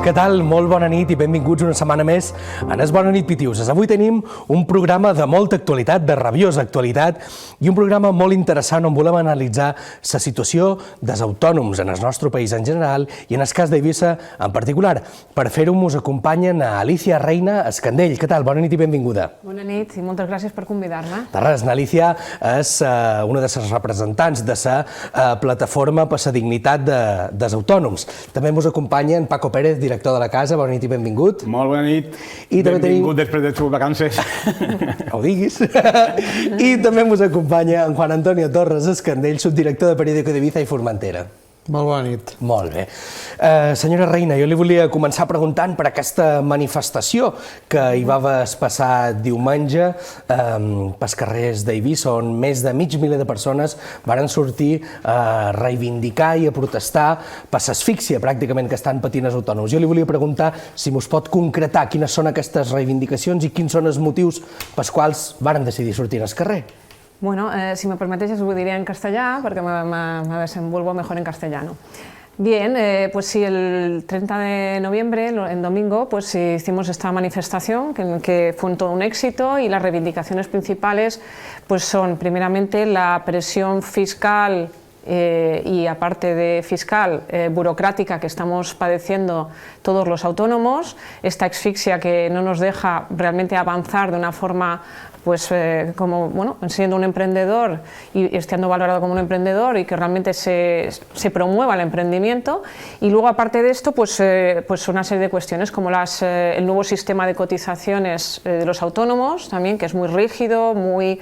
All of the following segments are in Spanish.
Què tal? Molt bona nit i benvinguts una setmana més en Es Bona Nit Pitiuses. Avui tenim un programa de molta actualitat, de rabiosa actualitat, i un programa molt interessant on volem analitzar la situació dels autònoms en el nostre país en general i en el cas d'Eivissa en particular. Per fer-ho ens acompanyen a Alicia Reina Escandell. Què tal? Bona nit i benvinguda. Bona nit i moltes gràcies per convidar-me. De res, Alicia és una de les representants de la plataforma per la dignitat dels autònoms. També ens acompanya en Paco Pérez, director de la casa. Bona nit i benvingut. Molt bona nit. Benvingut després de les vacances. Ho diguis. I també ens acompanya en Juan Antonio Torres Escandell, subdirector de Periódico de Ibiza i Formentera. Molt bona nit. Molt bé. Senyora Reina, jo li volia començar preguntant per aquesta manifestació que hi va haver el passat diumenge pels carrers d'Eivissa, on més de mig miler de persones varen sortir a reivindicar i a protestar per l'asfíxia pràcticament que estan patint els autònoms. Jo li volia preguntar si mos pot concretar quines són aquestes reivindicacions i quins són els motius pels quals varen decidir sortir al carrer. Bueno, si me permiteix, ho diré en castellà, porque me desenvuelvo mejor en castellano. Bien, pues sí, el 30 de noviembre, en domingo, pues hicimos esta manifestación que fue todo un éxito y las reivindicaciones principales pues son primeramente la presión fiscal y aparte de fiscal, burocrática que estamos padeciendo todos los autónomos, esta asfixia que no nos deja realmente avanzar de una forma pues como, bueno, siendo un emprendedor y estando valorado como un emprendedor y que realmente se promueva el emprendimiento. Y luego, aparte de esto, pues una serie de cuestiones como el nuevo sistema de cotizaciones de los autónomos, también, que es muy rígido, muy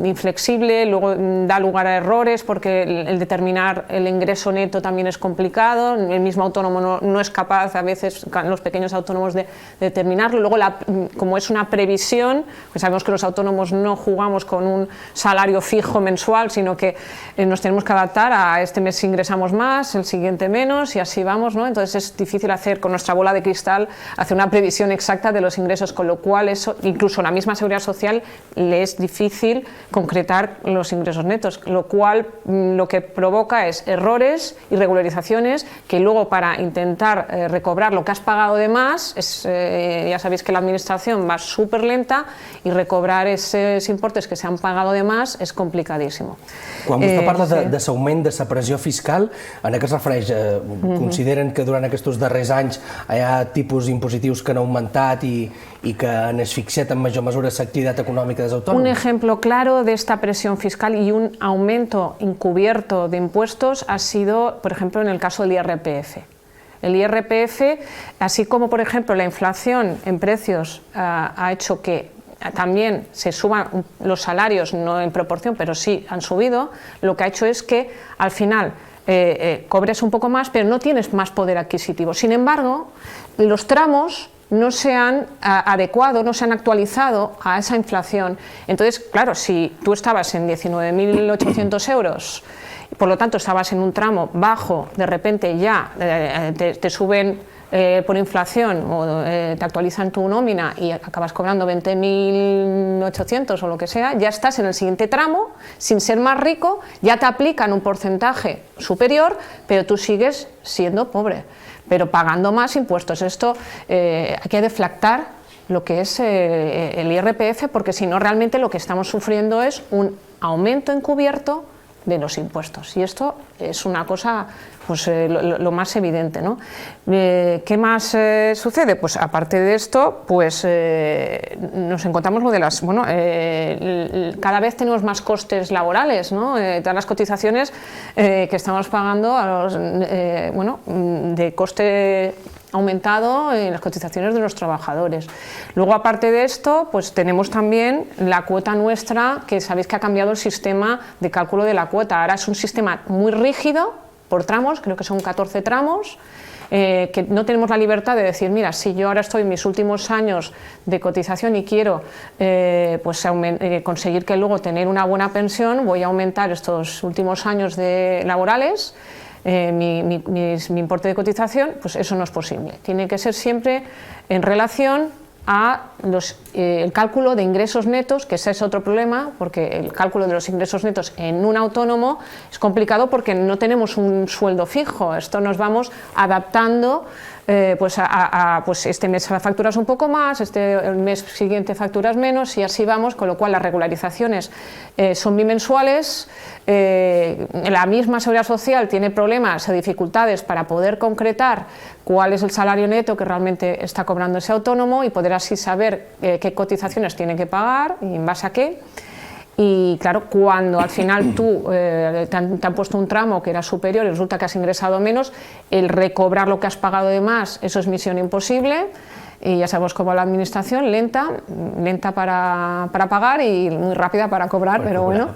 inflexible, luego da lugar a errores porque el determinar el ingreso neto también es complicado, el mismo autónomo no es capaz, a veces los pequeños autónomos, de determinarlo. Luego, como es una previsión, pues sabemos que los autónomos no jugamos con un salario fijo mensual, sino que nos tenemos que adaptar a este mes ingresamos más, el siguiente menos y así vamos, ¿no? Entonces es difícil hacer con nuestra bola de cristal, hacer una previsión exacta de los ingresos, con lo cual eso, incluso la misma Seguridad Social le es difícil concretar los ingresos netos, lo cual lo que provoca es errores, irregularizaciones, que luego para intentar recobrar lo que has pagado de más, ya sabéis que la administración va súper lenta y recobrar esos importes que se han pagado de más és complicadíssim. Quan vostè parla de l'augment de la pressió fiscal, en què es refereix? Consideren que durant aquests darrers anys hi ha tipus impositius que han augmentat i que han asfixiat en major mesura l'activitat econòmica dels autònoms? Un ejemplo claro de esta presión fiscal y un aumento encubierto de impuestos ha sido, por ejemplo, en el caso del IRPF. El IRPF, así como por ejemplo la inflación en precios ha hecho que también se suban los salarios, no en proporción, pero sí han subido, lo que ha hecho es que al final cobres un poco más, pero no tienes más poder adquisitivo. Sin embargo, los tramos no se han adecuado, no se han actualizado a esa inflación. Entonces, claro, si tú estabas en 19.800 euros, por lo tanto estabas en un tramo bajo, de repente ya te suben por inflación o te actualizan tu nómina y acabas cobrando 20.800 o lo que sea, ya estás en el siguiente tramo, sin ser más rico, ya te aplican un porcentaje superior, pero tú sigues siendo pobre, pero pagando más impuestos. Esto hay que deflactar lo que es el IRPF, porque si no realmente lo que estamos sufriendo es un aumento encubierto de los impuestos, y esto es una cosa pues lo más evidente, ¿no? ¿Qué más sucede? Pues aparte de esto, pues nos encontramos lo de las, bueno, cada vez tenemos más costes laborales, ¿no? Todas las cotizaciones que estamos pagando a los, bueno, de coste aumentado en las cotizaciones de los trabajadores. Luego, aparte de esto, pues tenemos también la cuota nuestra, que sabéis que ha cambiado el sistema de cálculo de la cuota. Ahora es un sistema muy rígido, por tramos, creo que son 14 tramos, que no tenemos la libertad de decir, mira, si yo ahora estoy en mis últimos años de cotización y quiero pues conseguir que luego tener una buena pensión, voy a aumentar estos últimos años laborales, mi importe de cotización, pues eso no es posible. Tiene que ser siempre en relación a el cálculo de ingresos netos, que ese es otro problema, porque el cálculo de los ingresos netos en un autónomo es complicado porque no tenemos un sueldo fijo. Esto nos vamos adaptando, pues este mes facturas un poco más, el mes siguiente facturas menos y así vamos, con lo cual las regularizaciones son bimensuales. La misma Seguridad Social tiene problemas o dificultades para poder concretar cuál es el salario neto que realmente está cobrando ese autónomo y poder así saber qué cotizaciones tiene que pagar y en base a qué. Y claro, cuando al final tú te han puesto un tramo que era superior y resulta que has ingresado menos, el recobrar lo que has pagado de más, eso es misión imposible. Y ya sabemos cómo la administración, lenta para pagar y muy rápida para cobrar, pero bueno,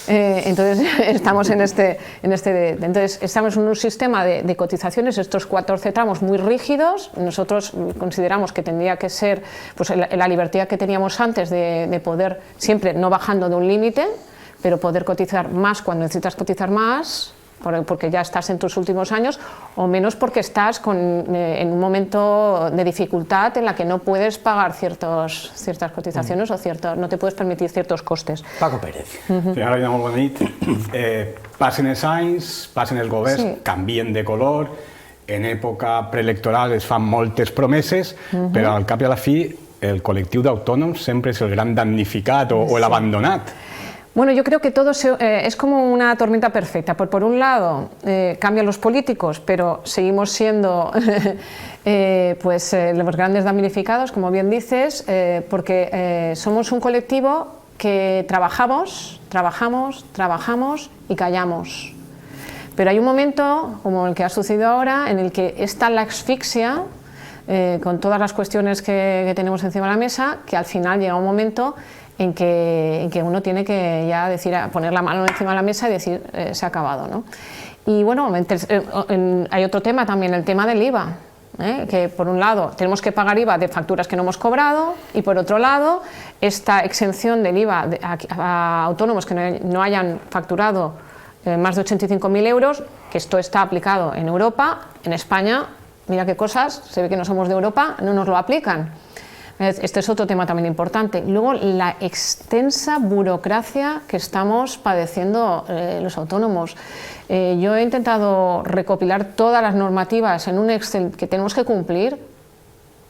entonces estamos entonces estamos en un sistema de cotizaciones, estos 14 tramos muy rígidos. Nosotros consideramos que tendría que ser pues, la libertad que teníamos antes de poder, siempre no bajando de un límite, pero poder cotizar más cuando necesitas cotizar más, porque ya estás en tus últimos años, o menos porque estás en un momento de dificultad en la que no puedes pagar ciertas cotizaciones o no te puedes permitir ciertos costes. Paco Pérez. Senyora Reina, molt bona nit. Passen els anys, passen els governs, Sí. canvien de color, en època preelectoral es fan moltes promeses, però al cap i a la fi el col·lectiu d'autònoms sempre és el gran damnificat o l'abandonat. Bueno, yo creo que todo es como una tormenta perfecta. Por un lado, cambian los políticos, pero seguimos siendo los grandes damnificados, como bien dices, porque somos un colectivo que trabajamos y callamos. Pero hay un momento, como el que ha sucedido ahora, en el que está la asfixia, con todas las cuestiones que tenemos encima de la mesa, que al final llega un momento en que uno tiene que ya poner la mano encima de la mesa y decir se ha acabado, ¿no? Y bueno, hay otro tema también, el tema del IVA, que por un lado tenemos que pagar IVA de facturas que no hemos cobrado y por otro lado esta exención del IVA a autónomos que no hayan facturado más de 85.000 euros, que esto está aplicado en Europa, en España, mira qué cosas, se ve que no somos de Europa, no nos lo aplican. Este es otro tema también importante. Luego, la extensa burocracia que estamos padeciendo los autónomos. Yo he intentado recopilar todas las normativas en un Excel que tenemos que cumplir,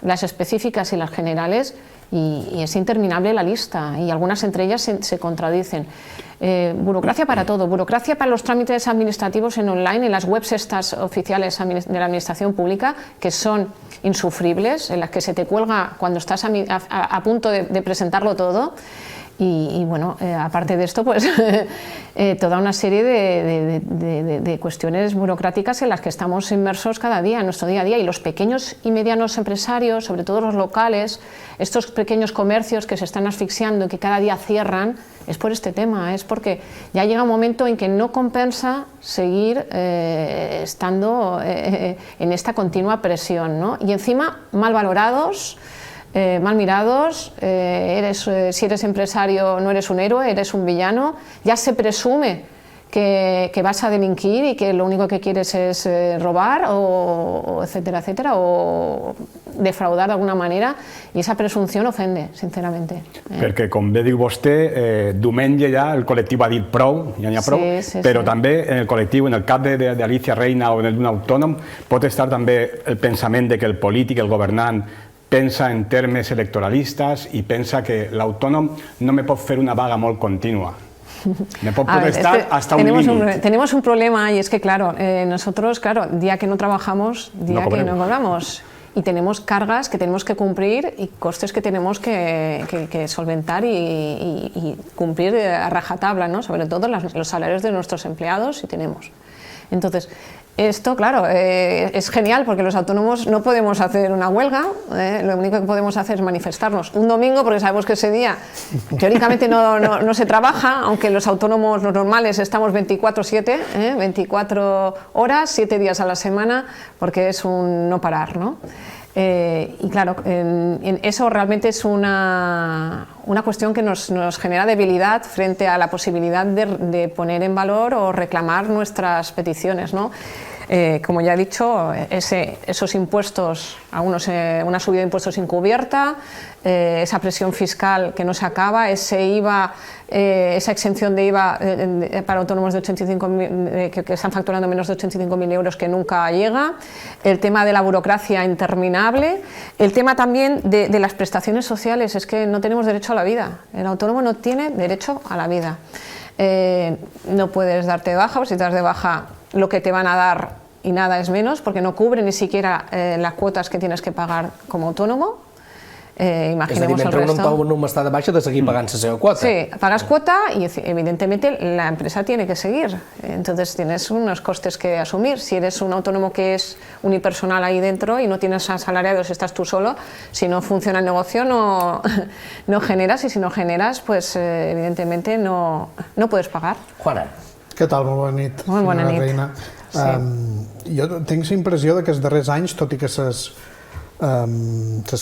las específicas y las generales, y es interminable la lista, y algunas entre ellas se contradicen. Burocracia para todo, burocracia para los trámites administrativos en online, en las webs estas oficiales de la administración pública, que son insufribles, en las que se te cuelga cuando estás a punto de presentarlo todo. Y bueno, aparte de esto, pues toda una serie de cuestiones burocráticas en las que estamos inmersos cada día, en nuestro día a día. Y los pequeños y medianos empresarios, sobre todo los locales, estos pequeños comercios que se están asfixiando y que cada día cierran, es por este tema, es porque ya llega un momento en que no compensa seguir estando en esta continua presión, ¿no? Y encima mal valorados, mal mirados, si eres empresario no eres un héroe, eres un villano, ya se presume que vas a delinquir y que lo único que quieres es robar o etcétera, etcétera, o defraudar de alguna manera, i esa presumpció ofende, sinceramente. Perquè, com bé diu vostè, diumenge ja el col·lectiu ha dit prou, ja n'hi ha prou, però també en el col·lectiu, en el cap d'Alicia Reina o en el d'un autònom, pot estar també el pensament de que el polític, el governant, pensa en termes electoralistes i pensa que l'autònom no me pot fer una vaga molt contínua. Me pot protestar hasta un límite. Tenemos un problema y es que, claro, nosotros, día que no trabajamos, día que no cobramos. Y tenemos cargas que tenemos que cumplir y costes que tenemos que solventar y cumplir a rajatabla, ¿no? Sobre todo los salarios de nuestros empleados, si tenemos. Entonces, esto, claro, es genial porque los autónomos no podemos hacer una huelga, lo único que podemos hacer es manifestarnos un domingo porque sabemos que ese día teóricamente no se trabaja, aunque los autónomos, los normales, estamos 24/7, 24 horas, 7 días a la semana, porque es un no parar, ¿no? Y claro, eso realmente es una cuestión que nos genera debilidad frente a la posibilidad de poner en valor o reclamar nuestras peticiones, ¿no? Como ya he dicho, esos impuestos, una subida de impuestos encubierta, esa presión fiscal que no se acaba, ese IVA, esa exención de IVA para autónomos de 85.000, que están facturando menos de 85.000 euros que nunca llega, el tema de la burocracia interminable, el tema también de las prestaciones sociales, es que no tenemos derecho a la vida, el autónomo no tiene derecho a la vida. No puedes darte de baja, o si te das de baja lo que te van a dar y nada es menos, porque no cubre ni siquiera las cuotas que tienes que pagar como autónomo. Imaginemos el resto. Un autònom està de baixa de seguir pagant la seva quota. Sí, pagas cuota y evidentemente la empresa tiene que seguir, entonces tienes unos costes que asumir. Si eres un autónomo que es unipersonal ahí dentro y no tienes asalariados, estás tú solo, si no funciona el negocio no generas, y si no generas, pues evidentemente no puedes pagar. Juana. Què tal? Molt bona nit. Molt bona nit. Reina. Sí. Jo tinc la impressió que els darrers anys, tot i que les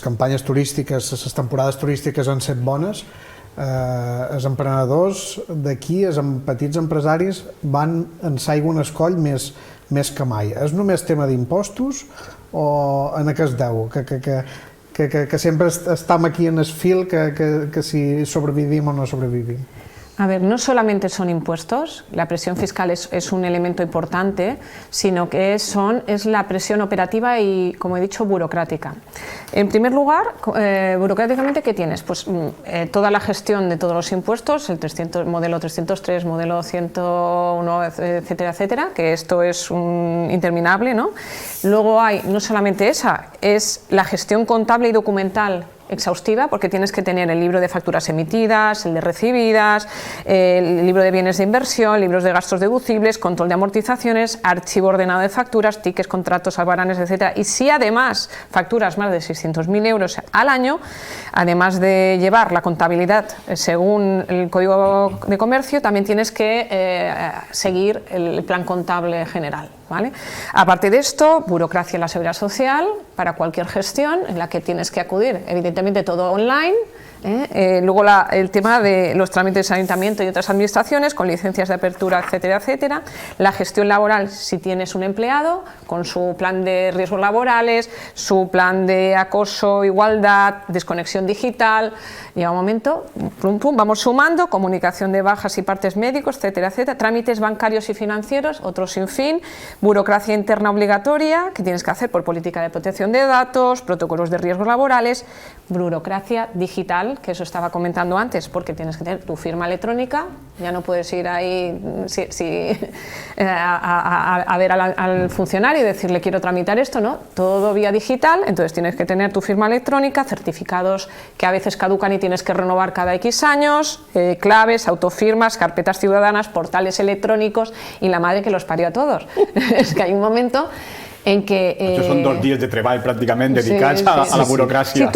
campanyes turístiques, les temporades turístiques han estat bones, els emprenedors d'aquí, els petits empresaris, van en l'aigua en escoll més que mai. És només tema d'impostos o en què es deu? Que sempre estem aquí en el fil, que si sobrevivim o no sobrevivim. A ver, no solamente son impuestos, la presión fiscal es un elemento importante, sino que es la presión operativa y, como he dicho, burocrática. En primer lugar, burocráticamente, ¿qué tienes? Pues toda la gestión de todos los impuestos, el modelo 303, modelo 101, etcétera, etcétera, que esto es interminable, ¿no? Luego hay no solamente esa, es la gestión contable y documental exhaustiva, porque tienes que tener el libro de facturas emitidas, el de recibidas, el libro de bienes de inversión, libros de gastos deducibles, control de amortizaciones, archivo ordenado de facturas, tickets, contratos, albaranes, etc. Y si además facturas más de 600.000 euros al año, además de llevar la contabilidad según el Código de Comercio, también tienes que seguir el plan contable general, ¿vale? Aparte de esto, burocracia en la seguridad social para cualquier gestión en la que tienes que acudir, evidentemente todo online. Luego el tema de los trámites de ayuntamiento y otras administraciones con licencias de apertura, etcétera, etcétera. La gestión laboral, si tienes un empleado con su plan de riesgos laborales, su plan de acoso, igualdad, desconexión digital. Llega un momento, pum, pum, vamos sumando, comunicación de bajas y partes médicos, etcétera, etcétera. Trámites bancarios y financieros, otros sin fin. Burocracia interna obligatoria que tienes que hacer por política de protección de datos, protocolos de riesgos laborales. Burocracia digital, que eso estaba comentando antes, porque tienes que tener tu firma electrónica, ya no puedes ir ahí a ver al funcionario y decirle quiero tramitar esto, ¿no? Todo vía digital, entonces tienes que tener tu firma electrónica, certificados que a veces caducan y tienes que renovar cada X años, claves, autofirmas, carpetas ciudadanas, portales electrónicos y la madre que los parió a todos. Es que hay un momento en que... Estos son 2 días de treball prácticamente dedicados a la burocracia.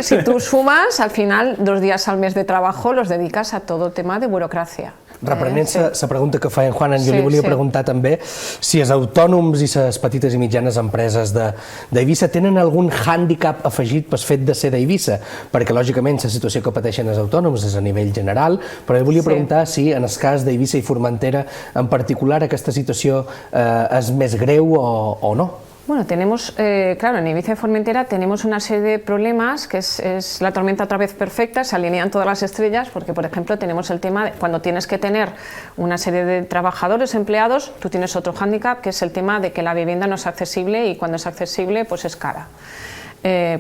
Si tú sumas, al final 2 días al mes de trabajo los dedicas a todo tema de burocracia. Reprenent la pregunta que feia en Juan, jo li volia preguntar també si els autònoms i les petites i mitjanes empreses d'Eivissa tenen algun hàndicap afegit pel fet de ser d'Eivissa, perquè lògicament la situació que pateixen els autònoms és a nivell general, però jo volia preguntar si en el cas d'Eivissa i Formentera en particular aquesta situació és més greu o no. Bueno, tenemos, claro, en Ibiza y Formentera tenemos una serie de problemas, que es la tormenta otra vez perfecta, se alinean todas las estrellas, porque, por ejemplo, tenemos el tema de cuando tienes que tener una serie de trabajadores, empleados, tú tienes otro hándicap, que es el tema de que la vivienda no es accesible y cuando es accesible, pues es cara.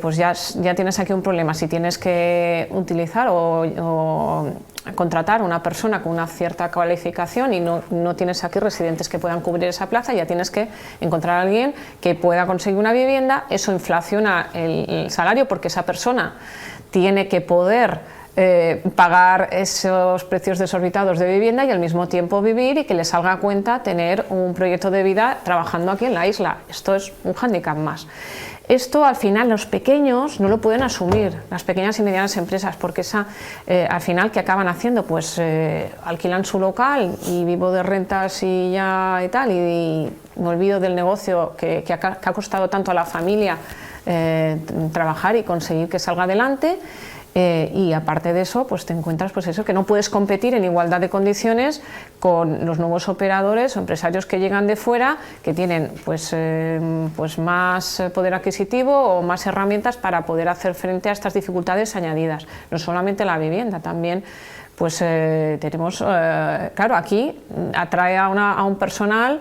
Pues ya tienes aquí un problema. Si tienes que utilizar o contratar a una persona con una cierta cualificación y no tienes aquí residentes que puedan cubrir esa plaza, ya tienes que encontrar a alguien que pueda conseguir una vivienda. Eso inflaciona el salario porque esa persona tiene que poder pagar esos precios desorbitados de vivienda y al mismo tiempo vivir y que le salga a cuenta tener un proyecto de vida trabajando aquí en la isla. Esto es un hándicap más. Esto al final los pequeños no lo pueden asumir, las pequeñas y medianas empresas, porque al final ¿qué acaban haciendo? Pues alquilan su local y vivo de rentas y ya y tal, y me olvido del negocio que ha costado tanto a la familia trabajar y conseguir que salga adelante. Y aparte de eso, pues te encuentras pues eso, que no puedes competir en igualdad de condiciones con los nuevos operadores o empresarios que llegan de fuera, que tienen pues más poder adquisitivo o más herramientas para poder hacer frente a estas dificultades añadidas. No solamente la vivienda, también pues tenemos, claro, aquí atrae a un personal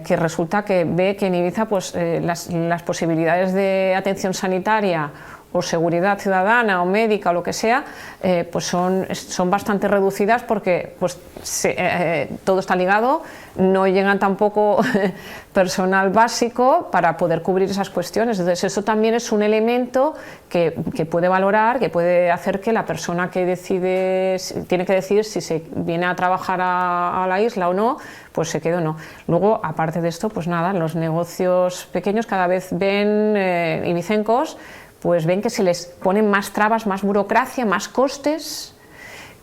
que resulta que ve que en Ibiza pues, las posibilidades de atención sanitaria o seguridad ciudadana o médica o lo que sea, pues son bastante reducidas porque pues, todo está ligado, no llegan tampoco personal básico para poder cubrir esas cuestiones. Entonces eso también es un elemento que puede valorar, que puede hacer que la persona que tiene que decidir si se viene a trabajar a la isla o no, pues se quede o no. Luego, aparte de esto, pues nada, los negocios pequeños cada vez ven ibicencos, pues ven que se les ponen más trabas, más burocracia, más costes,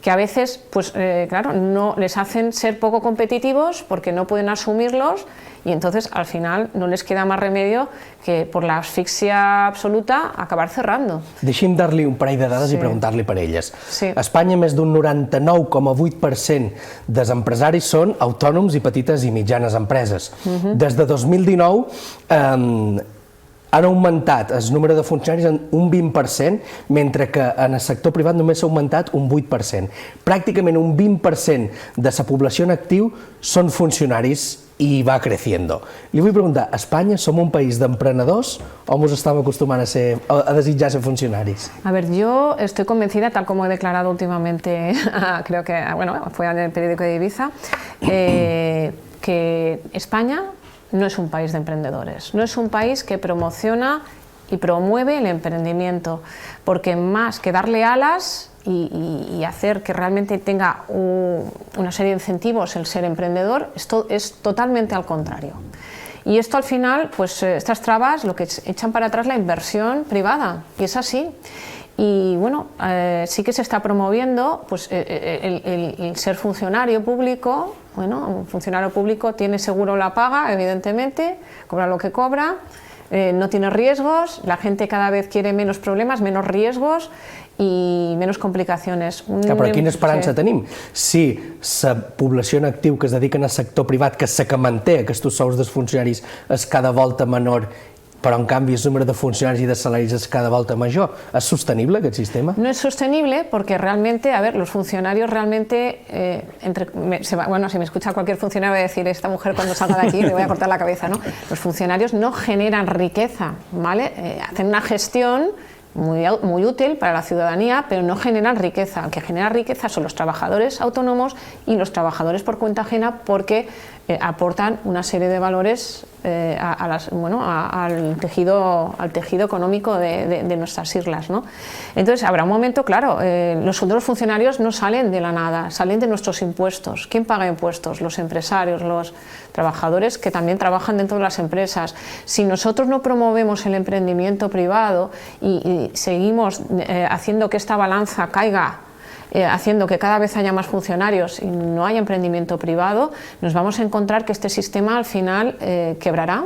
que a veces, pues claro, no les hacen ser poco competitivos porque no pueden asumirlos y entonces al final no les queda más remedio que por la asfixia absoluta acabar cerrando. Deixi'm dar-li un parell de dades i preguntar-li per elles. A Espanya més d'un 99,8% dels empresaris són autònoms i petites i mitjanes empreses. Des de 2019 han augmentat el número de funcionaris en un 20%, mentre que en el sector privat només s'ha augmentat un 8%. Pràcticament un 20% de la població en actiu són funcionaris i va creciendo. Li vull preguntar, a Espanya som un país d'emprenedors o ens estem acostumant a desitjar ser funcionaris? A ver, yo estoy convencida, tal como he declarado últimamente, creo que, bueno, fue en el periódico de Ibiza, que España no es un país de emprendedores, no es un país que promociona y promueve el emprendimiento, porque más que darle alas y hacer que realmente tenga una serie de incentivos el ser emprendedor, esto es totalmente al contrario. Y esto al final, pues estas trabas lo que echan para atrás la inversión privada, y es así. Y bueno, sí que se está promoviendo pues, el ser funcionario público. Bueno, un funcionario público tiene seguro la paga, evidentemente, cobra lo que cobra, no tiene riesgos, la gente cada vez quiere menos problemas, menos riesgos i menos complicacions. Però quina esperança tenim? Si la població en actiu que es dedica al sector privat, que és la que manté aquests sous dels funcionaris, és cada volta menor, però en canvi el número de funcionaris y de salaris es cada volta mayor. ¿Es sostenible aquest sistema? No es sostenible porque realmente, a ver, los funcionarios realmente, bueno, si me escucha cualquier funcionario va a decir, esta mujer cuando salga de aquí le voy a cortar la cabeza, ¿no? Los funcionarios no generan riqueza, ¿vale? Hacen una gestión muy útil para la ciudadanía, pero no generan riqueza. El que genera riqueza son los trabajadores autónomos y los trabajadores por cuenta ajena porque aportan una serie de valores al tejido económico de nuestras islas, ¿no? Entonces habrá un momento, claro, los sueldos de los funcionarios no salen de la nada, salen de nuestros impuestos. ¿Quién paga impuestos? Los empresarios, los trabajadores que también trabajan dentro de las empresas. Si nosotros no promovemos el emprendimiento privado y seguimos haciendo que esta balanza caiga, haciendo que cada vez haya más funcionarios y no haya emprendimiento privado, nos vamos a encontrar que este sistema al final quebrará.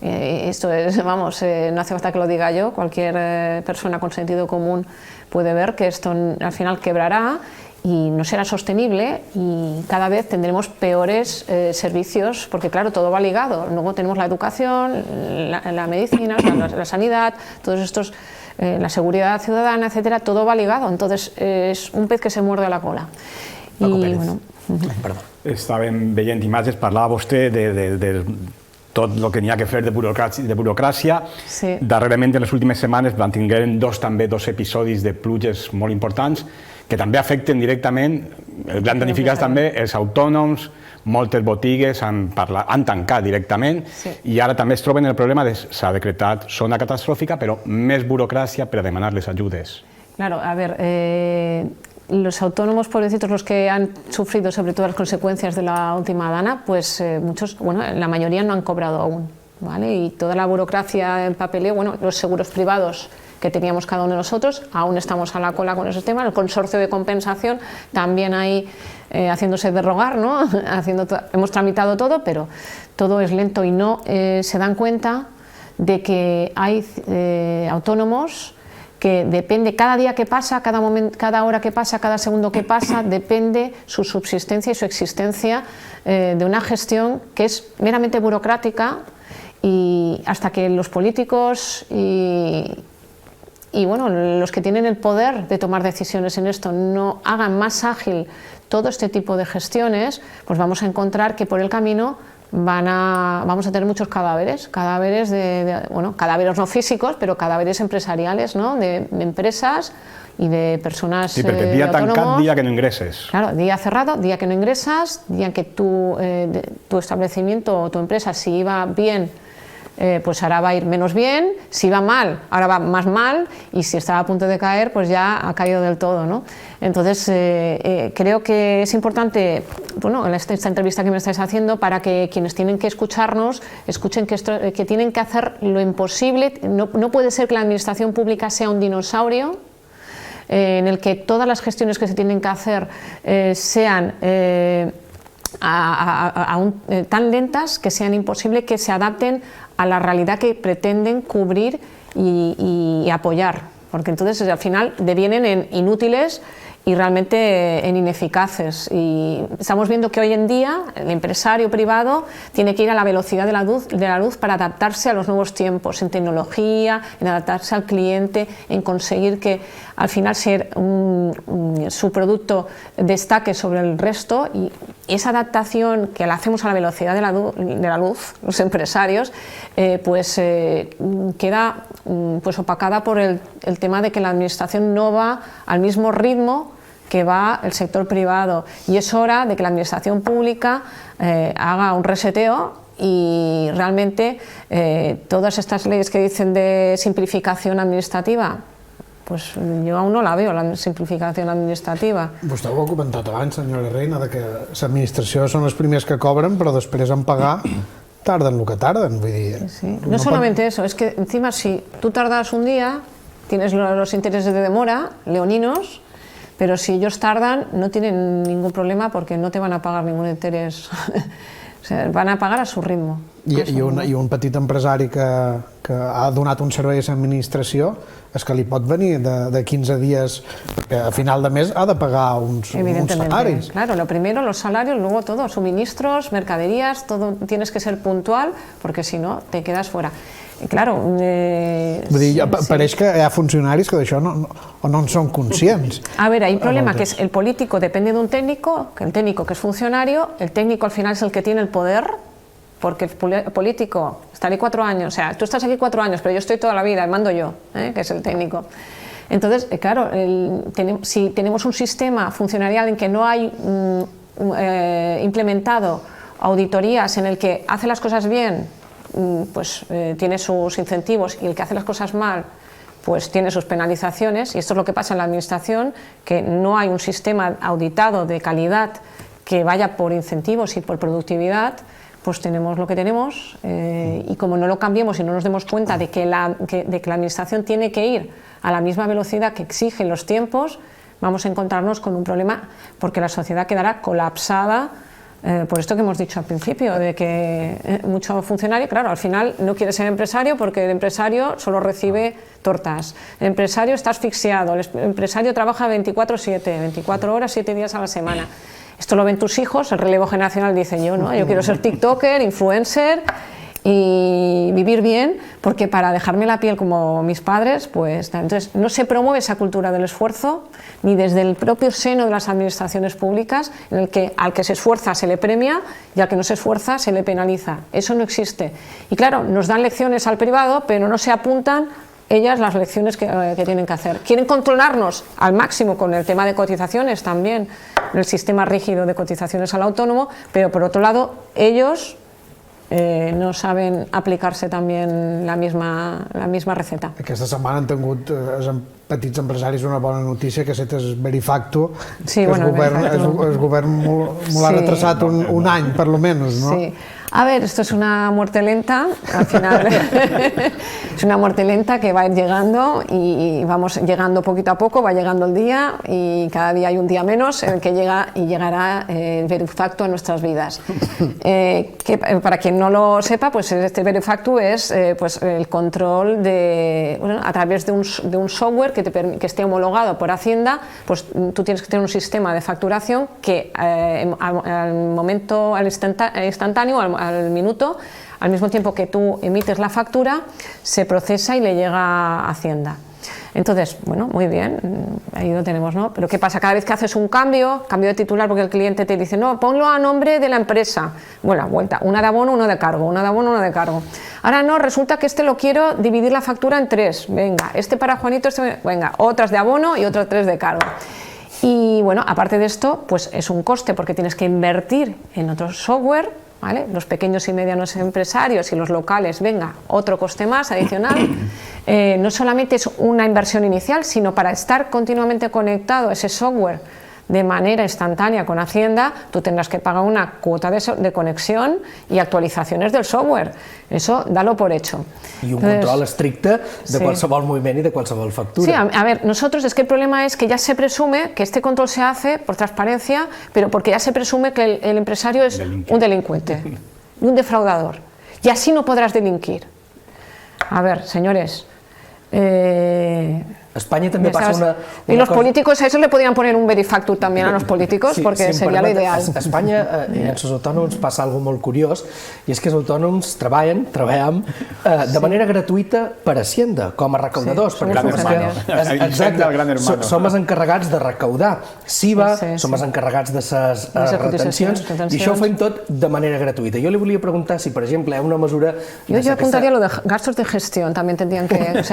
Esto es, vamos, no hace falta que lo diga yo, cualquier persona con sentido común puede ver que esto al final quebrará y no será sostenible y cada vez tendremos peores servicios, porque claro, todo va ligado. Luego tenemos la educación, la medicina, la sanidad, todos estos, la seguridad ciudadana, etcétera, todo va ligado. Entonces es un pez que se muerde la cola. I, bueno, Estàvem veient imatges, parlava vostè de tot el que n'hi ha que fer de burocràcia. Sí. Darrerament, en les últimes setmanes, tinguem dos episodis de pluges molt importants que també afecten directament, els grans damnificats també, els autònoms, moltes botigues han tancat directament i ara també es troben el problema de s'ha decretat zona catastròfica, però més burocràcia per a demanar les ajudes. Claro, a ver, los autónomos, pobrecitos, los que han sufrido sobre todo las consecuencias de la última dana, pues muchos, bueno, la mayoría no han cobrado aún, ¿vale? Y toda la burocracia en papeleo, bueno, los seguros privados que teníamos cada uno de nosotros, aún estamos a la cola con ese tema, el consorcio de compensación también ahí haciéndose de rogar, ¿no? Hemos tramitado todo, pero todo es lento y no se dan cuenta de que hay autónomos que depende cada día que pasa, cada hora que pasa, cada segundo que pasa, depende su subsistencia y su existencia de una gestión que es meramente burocrática, y hasta que los políticos y bueno, los que tienen el poder de tomar decisiones en esto no hagan más ágil todo este tipo de gestiones, pues vamos a encontrar que por el camino vamos a tener muchos cadáveres, bueno, cadáveres no físicos, pero cadáveres empresariales, ¿no? De empresas y de personas sí, perquè dia tancat, dia que no ingresses. Claro, día cerrado, día que no ingresas, día en que tu establecimiento o tu empresa, si iba bien, pues ahora va a ir menos bien, si va mal, ahora va más mal, y si estaba a punto de caer, pues ya ha caído del todo, ¿no? Entonces, creo que es importante, bueno, en esta entrevista que me estáis haciendo, para que quienes tienen que escucharnos, escuchen que tienen que hacer lo imposible. No puede ser que la administración pública sea un dinosaurio, en el que todas las gestiones que se tienen que hacer sean tan lentas que sean imposibles que se adapten a la realidad que pretenden cubrir y apoyar, porque entonces al final devienen en inútiles y realmente en ineficaces. Y estamos viendo que hoy en día el empresario privado tiene que ir a la velocidad de la luz para adaptarse a los nuevos tiempos, en tecnología, en adaptarse al cliente, en conseguir que al final su producto destaque sobre el resto, y esa adaptación que la hacemos a la velocidad de la luz, los empresarios, queda pues opacada por el tema de que la administración no va al mismo ritmo que va el sector privado, y es hora de que la administración pública haga un reseteo y realmente todas estas leyes que dicen de simplificación administrativa, pues jo aún no la veo, la simplificació administrativa. Vostè ho ha comentat abans, senyora Reina, de que l'administració són els primers que cobren, però després en pagar tarden el que tarden, vull dir... Sí. No solamente eso, es que encima si tú tardas un día, tienes los intereses de demora, leoninos, pero si ellos tardan no tienen ningún problema porque no te van a pagar ningún interés, o sea, van a pagar a su ritmo. I un petit empresari que ha donat un servei a l'administració, és que li pot venir de 15 dies, que a final de mes ha de pagar uns salaris. Claro, lo primero los salarios, luego todo, suministros, mercaderías, todo tienes que ser puntual, porque si no te quedas fuera. Claro, vull dir, pareix que hi ha funcionaris que d'això no en són conscients. A ver, hay un problema, que es el político depende de un técnico, que el técnico que es funcionario, el técnico al final es el que tiene el poder, porque el político estaré 4 años, o sea, tú estás aquí 4 años, pero yo estoy toda la vida, mando yo, que es el técnico. Entonces, claro, si tenemos un sistema funcionarial en que no hay implementado auditorías, en el que hace las cosas bien, pues tiene sus incentivos, y el que hace las cosas mal pues tiene sus penalizaciones, y esto es lo que pasa en la administración, que no hay un sistema auditado de calidad que vaya por incentivos y por productividad, pues tenemos lo que tenemos, y como no lo cambiemos y no nos demos cuenta de que la administración tiene que ir a la misma velocidad que exigen los tiempos, vamos a encontrarnos con un problema, porque la sociedad quedará colapsada. Por esto que hemos dicho al principio, de que mucho funcionario, claro, al final no quiere ser empresario porque el empresario solo recibe tortas, el empresario está asfixiado, el empresario trabaja 24/7, 24 horas, 7 días a la semana. Esto lo ven tus hijos, el relevo generacional dice yo quiero ser tiktoker, influencer y vivir bien, porque para dejarme la piel como mis padres, pues entonces no se promueve esa cultura del esfuerzo, ni desde el propio seno de las administraciones públicas, en el que al que se esfuerza se le premia y al que no se esfuerza se le penaliza. Eso no existe. Y claro, nos dan lecciones al privado, pero no se apuntan ellas las lecciones que tienen que hacer. Quieren controlarnos al máximo con el tema de cotizaciones también, el sistema rígido de cotizaciones al autónomo, pero por otro lado ellos no saben aplicarse también la misma receta. Aquesta setmana han tingut els petits empresaris una bona notícia, que és Verifacto, que el govern molt ha retrasat un any, per lo menos, no? Sí. A ver, esto es una muerte lenta, al final es una muerte lenta que va a ir llegando y vamos llegando poquito a poco, va llegando el día y cada día hay un día menos en el que llega y llegará el verifacto a nuestras vidas. Para quien no lo sepa, pues este verifacto es pues el control a través de un software que esté homologado por Hacienda, pues tú tienes que tener un sistema de facturación que al momento, al instantáneo, al minuto, al mismo tiempo que tú emites la factura, se procesa y le llega a Hacienda. Entonces, bueno, muy bien, ahí lo tenemos, ¿no? Pero ¿qué pasa? Cada vez que haces un cambio de titular, porque el cliente te dice, no, ponlo a nombre de la empresa, bueno, vuelta, una de abono, uno de cargo, una de abono, uno de cargo. Ahora no, resulta que lo quiero dividir la factura en 3, venga, para Juanito, venga, otras de abono y otras 3 de cargo. Y bueno, aparte de esto, pues es un coste porque tienes que invertir en otro software, ¿vale? Los pequeños y medianos empresarios y los locales, venga, otro coste más adicional. No solamente es una inversión inicial, sino para estar continuamente conectado a ese software de manera instantánea con Hacienda, tú tendrás que pagar una cuota de conexión y actualizaciones del software. Eso, dalo por hecho. I un control estricte de qualsevol moviment i de qualsevol factura. Sí, a ver, nosotros es que el problema es que ya se presume que este control se hace por transparencia, pero porque ya se presume que el empresario es un delincuente, un defraudador, y así no podrás delinquir. A ver, señores... España també passa una y los políticos, a eso le podrían poner un verifactur también a los políticos, porque sería lo ideal. A Espanya i en els autònoms passa alguna molt curiós, i és que els autònoms treballem de manera gratuïta per Hacienda, com a recaudadors. Exacte, som els encarregats de recaudar SIVA, som els encarregats de les retencions, i això ho fem tot de manera gratuïta. Jo li volia preguntar si, per exemple, hi ha una mesura... Yo apuntaría lo de gastos de gestión, también tendrían que nos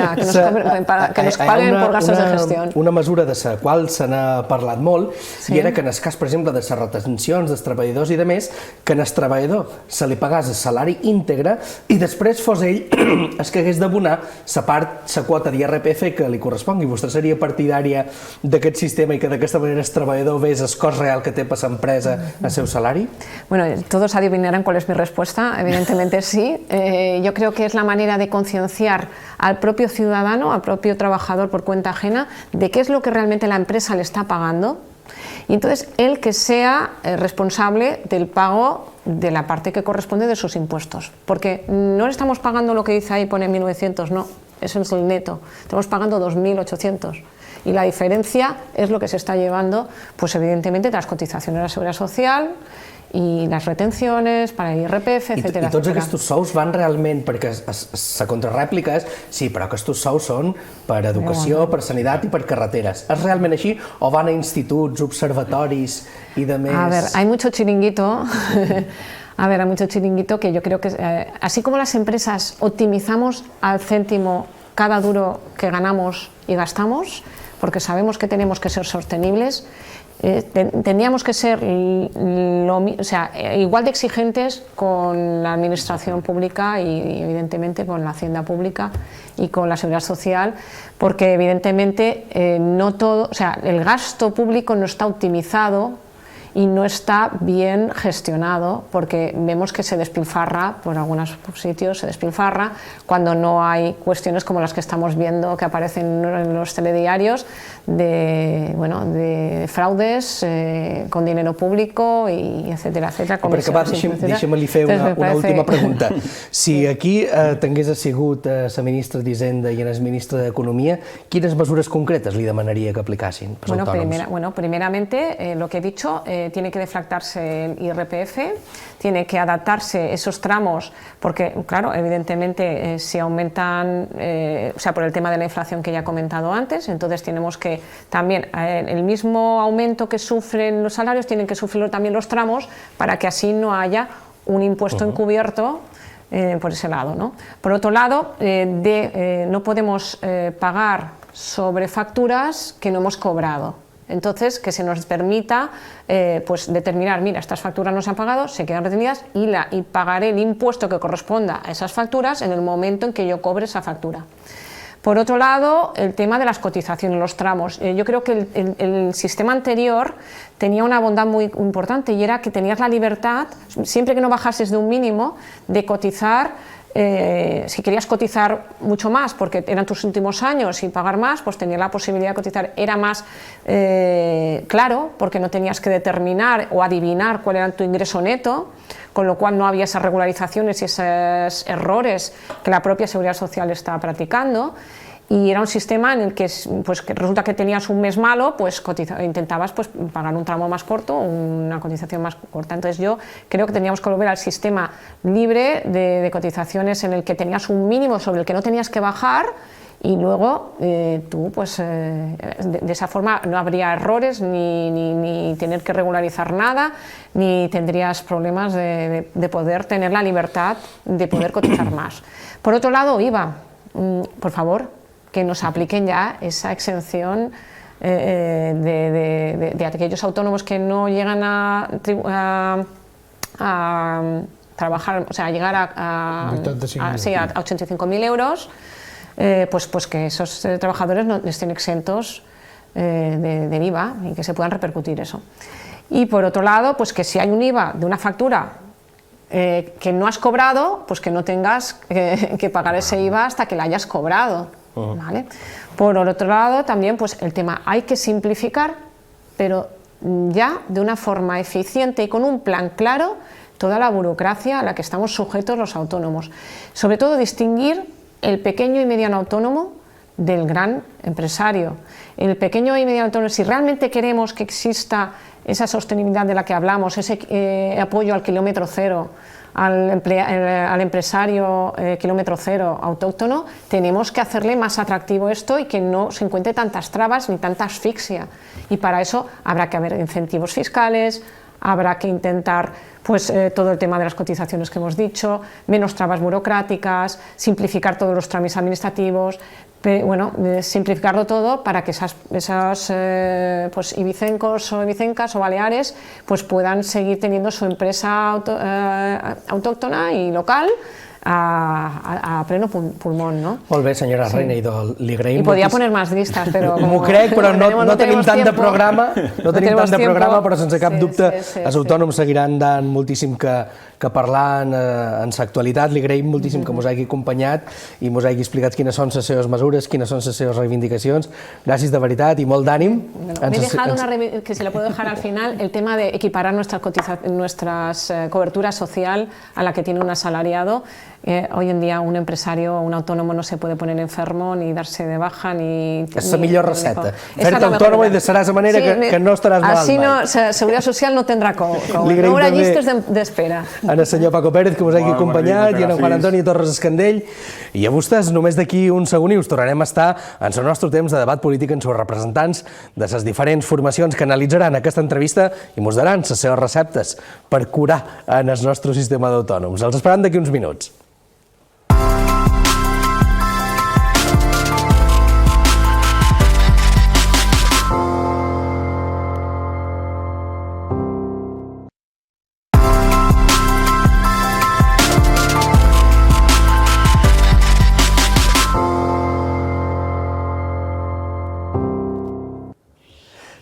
paguen por gastos de gestión. Una mesura de la qual se n'ha parlat molt, i era que en el cas, per exemple, de les retencions dels treballadors i de més, que en el treballador se li pagàs el salari íntegre i després fos ell el que hagués d'abonar la quota d'IRPF que li correspongui. Vostè seria partidària d'aquest sistema i que d'aquesta manera el treballador vés el cost real que té per l'empresa el seu salari? Bueno, todos adivinarán cuál es mi respuesta, evidentemente sí. Yo creo que es la manera de concienciar al propio ciudadano, al propio trabajador por cuenta ajena, de qué es lo que realmente la empresa le está pagando, y entonces él que sea responsable del pago de la parte que corresponde de sus impuestos, porque no le estamos pagando lo que dice ahí, pone 1.900, no, eso es el neto, estamos pagando 2.800. Y la diferencia es lo que se está llevando, pues evidentemente, las cotizaciones a la Seguridad Social i les retencions per a IRPF, etc. I tots aquests sous van realment, perquè la contrarèplica és, sí, però aquests sous són per educació, per sanitat i per carreteres. És realment així o van a instituts, observatoris i de més? A ver, hay mucho chiringuito. A ver, hay mucho chiringuito que yo creo que, así como las empresas optimizamos al céntimo cada duro que ganamos y gastamos, porque sabemos que tenemos que ser sostenibles, tendríamos que ser igual de exigentes con la administración pública y evidentemente con la hacienda pública y con la seguridad social, porque evidentemente no todo, el gasto público no está optimizado y no está bien gestionado, porque vemos que se despilfarra, por algunos sitios se despilfarra, cuando no hay cuestiones como las que estamos viendo que aparecen en los telediarios de fraudes con dinero público y etcétera, etcétera. Per acabar, deixa'm-li fer una última pregunta. Si aquí tingués sigut la ministra d'Hisenda i el ministre d'Economia, quines mesures concretes li demanaria que aplicassin als autònoms? Primeramente, lo que he dicho, tiene que deflactarse el IRPF, tiene que adaptarse esos tramos, porque, claro, evidentemente se aumentan, por el tema de la inflación que ya he comentado antes, entonces tenemos que también, el mismo aumento que sufren los salarios, tienen que sufrirlo también los tramos, para que así no haya un impuesto encubierto por ese lado, ¿no? Por otro lado, no podemos pagar sobre facturas que no hemos cobrado. Entonces, que se nos permita determinar, mira, estas facturas no se han pagado, se quedan retenidas y pagaré el impuesto que corresponda a esas facturas en el momento en que yo cobre esa factura. Por otro lado, el tema de las cotizaciones, los tramos. Yo creo que el sistema anterior tenía una bondad muy importante y era que tenías la libertad, siempre que no bajases de un mínimo, de cotizar. Si querías cotizar mucho más porque eran tus últimos años y pagar más, pues tenías la posibilidad de cotizar. Era más claro porque no tenías que determinar o adivinar cuál era tu ingreso neto, con lo cual no había esas regularizaciones y esos errores que la propia Seguridad Social está practicando. Y era un sistema en el que, pues, que resulta que tenías un mes malo, pues intentabas pues, pagar un tramo más corto, una cotización más corta. Entonces yo creo que teníamos que volver al sistema libre de cotizaciones en el que tenías un mínimo sobre el que no tenías que bajar y luego tú, pues, de esa forma no habría errores ni tener que regularizar nada, ni tendrías problemas de poder tener la libertad de poder cotizar más. Por otro lado, IVA, por favor, que nos apliquen ya esa exención de aquellos autónomos que no llegan a trabajar, o sea, a llegar a 85.000 euros, pues que esos trabajadores no estén exentos del IVA y que se puedan repercutir eso. Y por otro lado, pues que si hay un IVA de una factura que no has cobrado, pues que no tengas que pagar ese IVA hasta que la hayas cobrado. ¿Vale? Por otro lado, también pues el tema hay que simplificar, pero ya de una forma eficiente y con un plan claro, toda la burocracia a la que estamos sujetos los autónomos. Sobre todo distinguir el pequeño y mediano autónomo del gran empresario. El pequeño y mediano autónomo, si realmente queremos que exista esa sostenibilidad de la que hablamos, ese apoyo al kilómetro cero, al empresario kilómetro cero autóctono, tenemos que hacerle más atractivo esto y que no se encuentre tantas trabas ni tanta asfixia. Y para eso habrá que haber incentivos fiscales, habrá que intentar pues, todo el tema de las cotizaciones que hemos dicho, menos trabas burocráticas, simplificar todos los trámites administrativos, bueno, simplificarlo todo para que esas pues, ibicencos o ibicencas o baleares pues, puedan seguir teniendo su empresa autóctona y local a pleno pulmón, no? Molt bé, senyora Reina, li agraïm... I podia poner més llistes, però... M'ho crec, però no tenim tant de programa, però sense cap dubte els autònoms seguiran dant moltíssim que parlar en l'actualitat. Li agraïm moltíssim que mos hagi acompanyat i mos hagi explicat quines són les seves mesures, quines són les seves reivindicacions. Gràcies de veritat i molt d'ànim. Me he dejado que se le puedo dejar al final el tema de equiparar nuestras cobertura social a la que tiene un asalariado. Hoy en día un empresario o un autónomo no se puede poner enfermo ni darse de baja ni... És la millor recepta. Fer-te autònom i seràs de manera que no estaràs malalt mai. Así no, Seguridad Social no tendrá no haurà llistes d'espera. En el senyor Paco Pérez, que us hagi acompanyat, i en Juan Antoni Torres Escandell. I a vostès, només d'aquí un segon i us tornarem a estar en el nostre temps de debat polític amb els representants de les diferents formacions que analitzaran aquesta entrevista i mos daran les seves receptes per curar en el nostre sistema d'autònoms. Els esperam d'aquí uns minuts.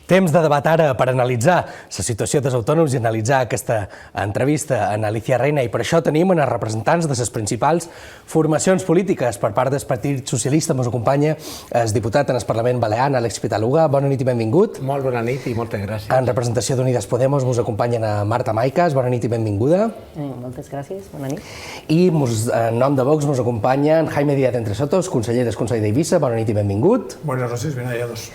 Temps de debat ara per analitzar la situació dels autònoms i analitzar aquesta entrevista a Alicia Reina, i per això tenim els representants de les principals formacions polítiques. Per part del Partit Socialista ens acompanya el diputat en el Parlament Balear, Àlex Pitaluga. Bona nit i benvingut. Molt bona nit i moltes gràcies. En representació d'Unides Podemos ens acompanyen a Marta Maicas. Bona nit i benvinguda. Moltes gràcies, bona nit. I en nom de Vox ens acompanya Jaime Díaz Entre Sotos, conseller del Consell d'Eivissa. Bona nit i benvingut. Buenas noches, bien hallados.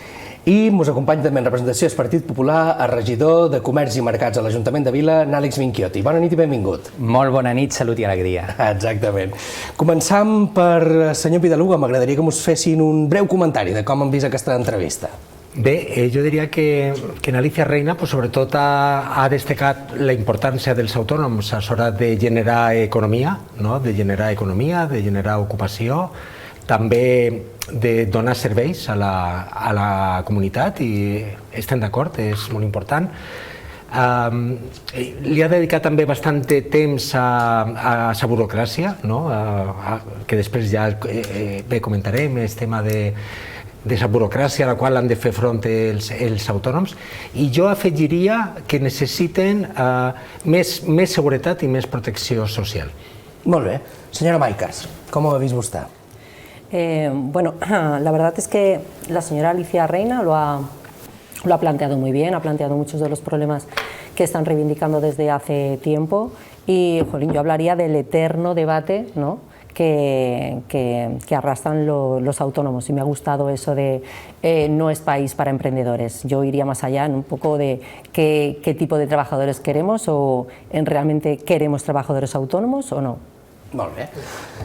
I ens acompanya també en representació del Partit Popular el regidor de Comerç i Mercats a l'Ajuntament de Vila, Àlex Minchiotti. Bona nit i benvingut. Molt bona nit, salut i alegria. Exactament. Començam per senyor Pitaluga. M'agradaria que ens fessin un breu comentari de com han vist aquesta entrevista. Bé, jo diria que Alicia Reina sobretot ha destacat la importància dels autònoms a l'hora de generar economia, de generar ocupació, també de donar serveis a la comunitat, i estem d'acord, és molt important. li ha dedicat també bastant temps a la burocràcia, no? Que després ja bé comentarem, el tema de la burocràcia a la qual han de fer front els autònoms, i jo afegiria que necessiten més seguretat i més protecció social. Molt bé. Senyora Maicas, com ho ha vist vostè? Bueno, la verdad es que la señora Alicia Reina lo ha planteado muy bien, ha planteado muchos de los problemas que están reivindicando desde hace tiempo y, jolín, yo hablaría del eterno debate, ¿no?, que arrastran los autónomos, y me ha gustado eso de no es país para emprendedores. Yo iría más allá en un poco de qué tipo de trabajadores queremos, o realmente queremos trabajadores autónomos o no. Molt bé.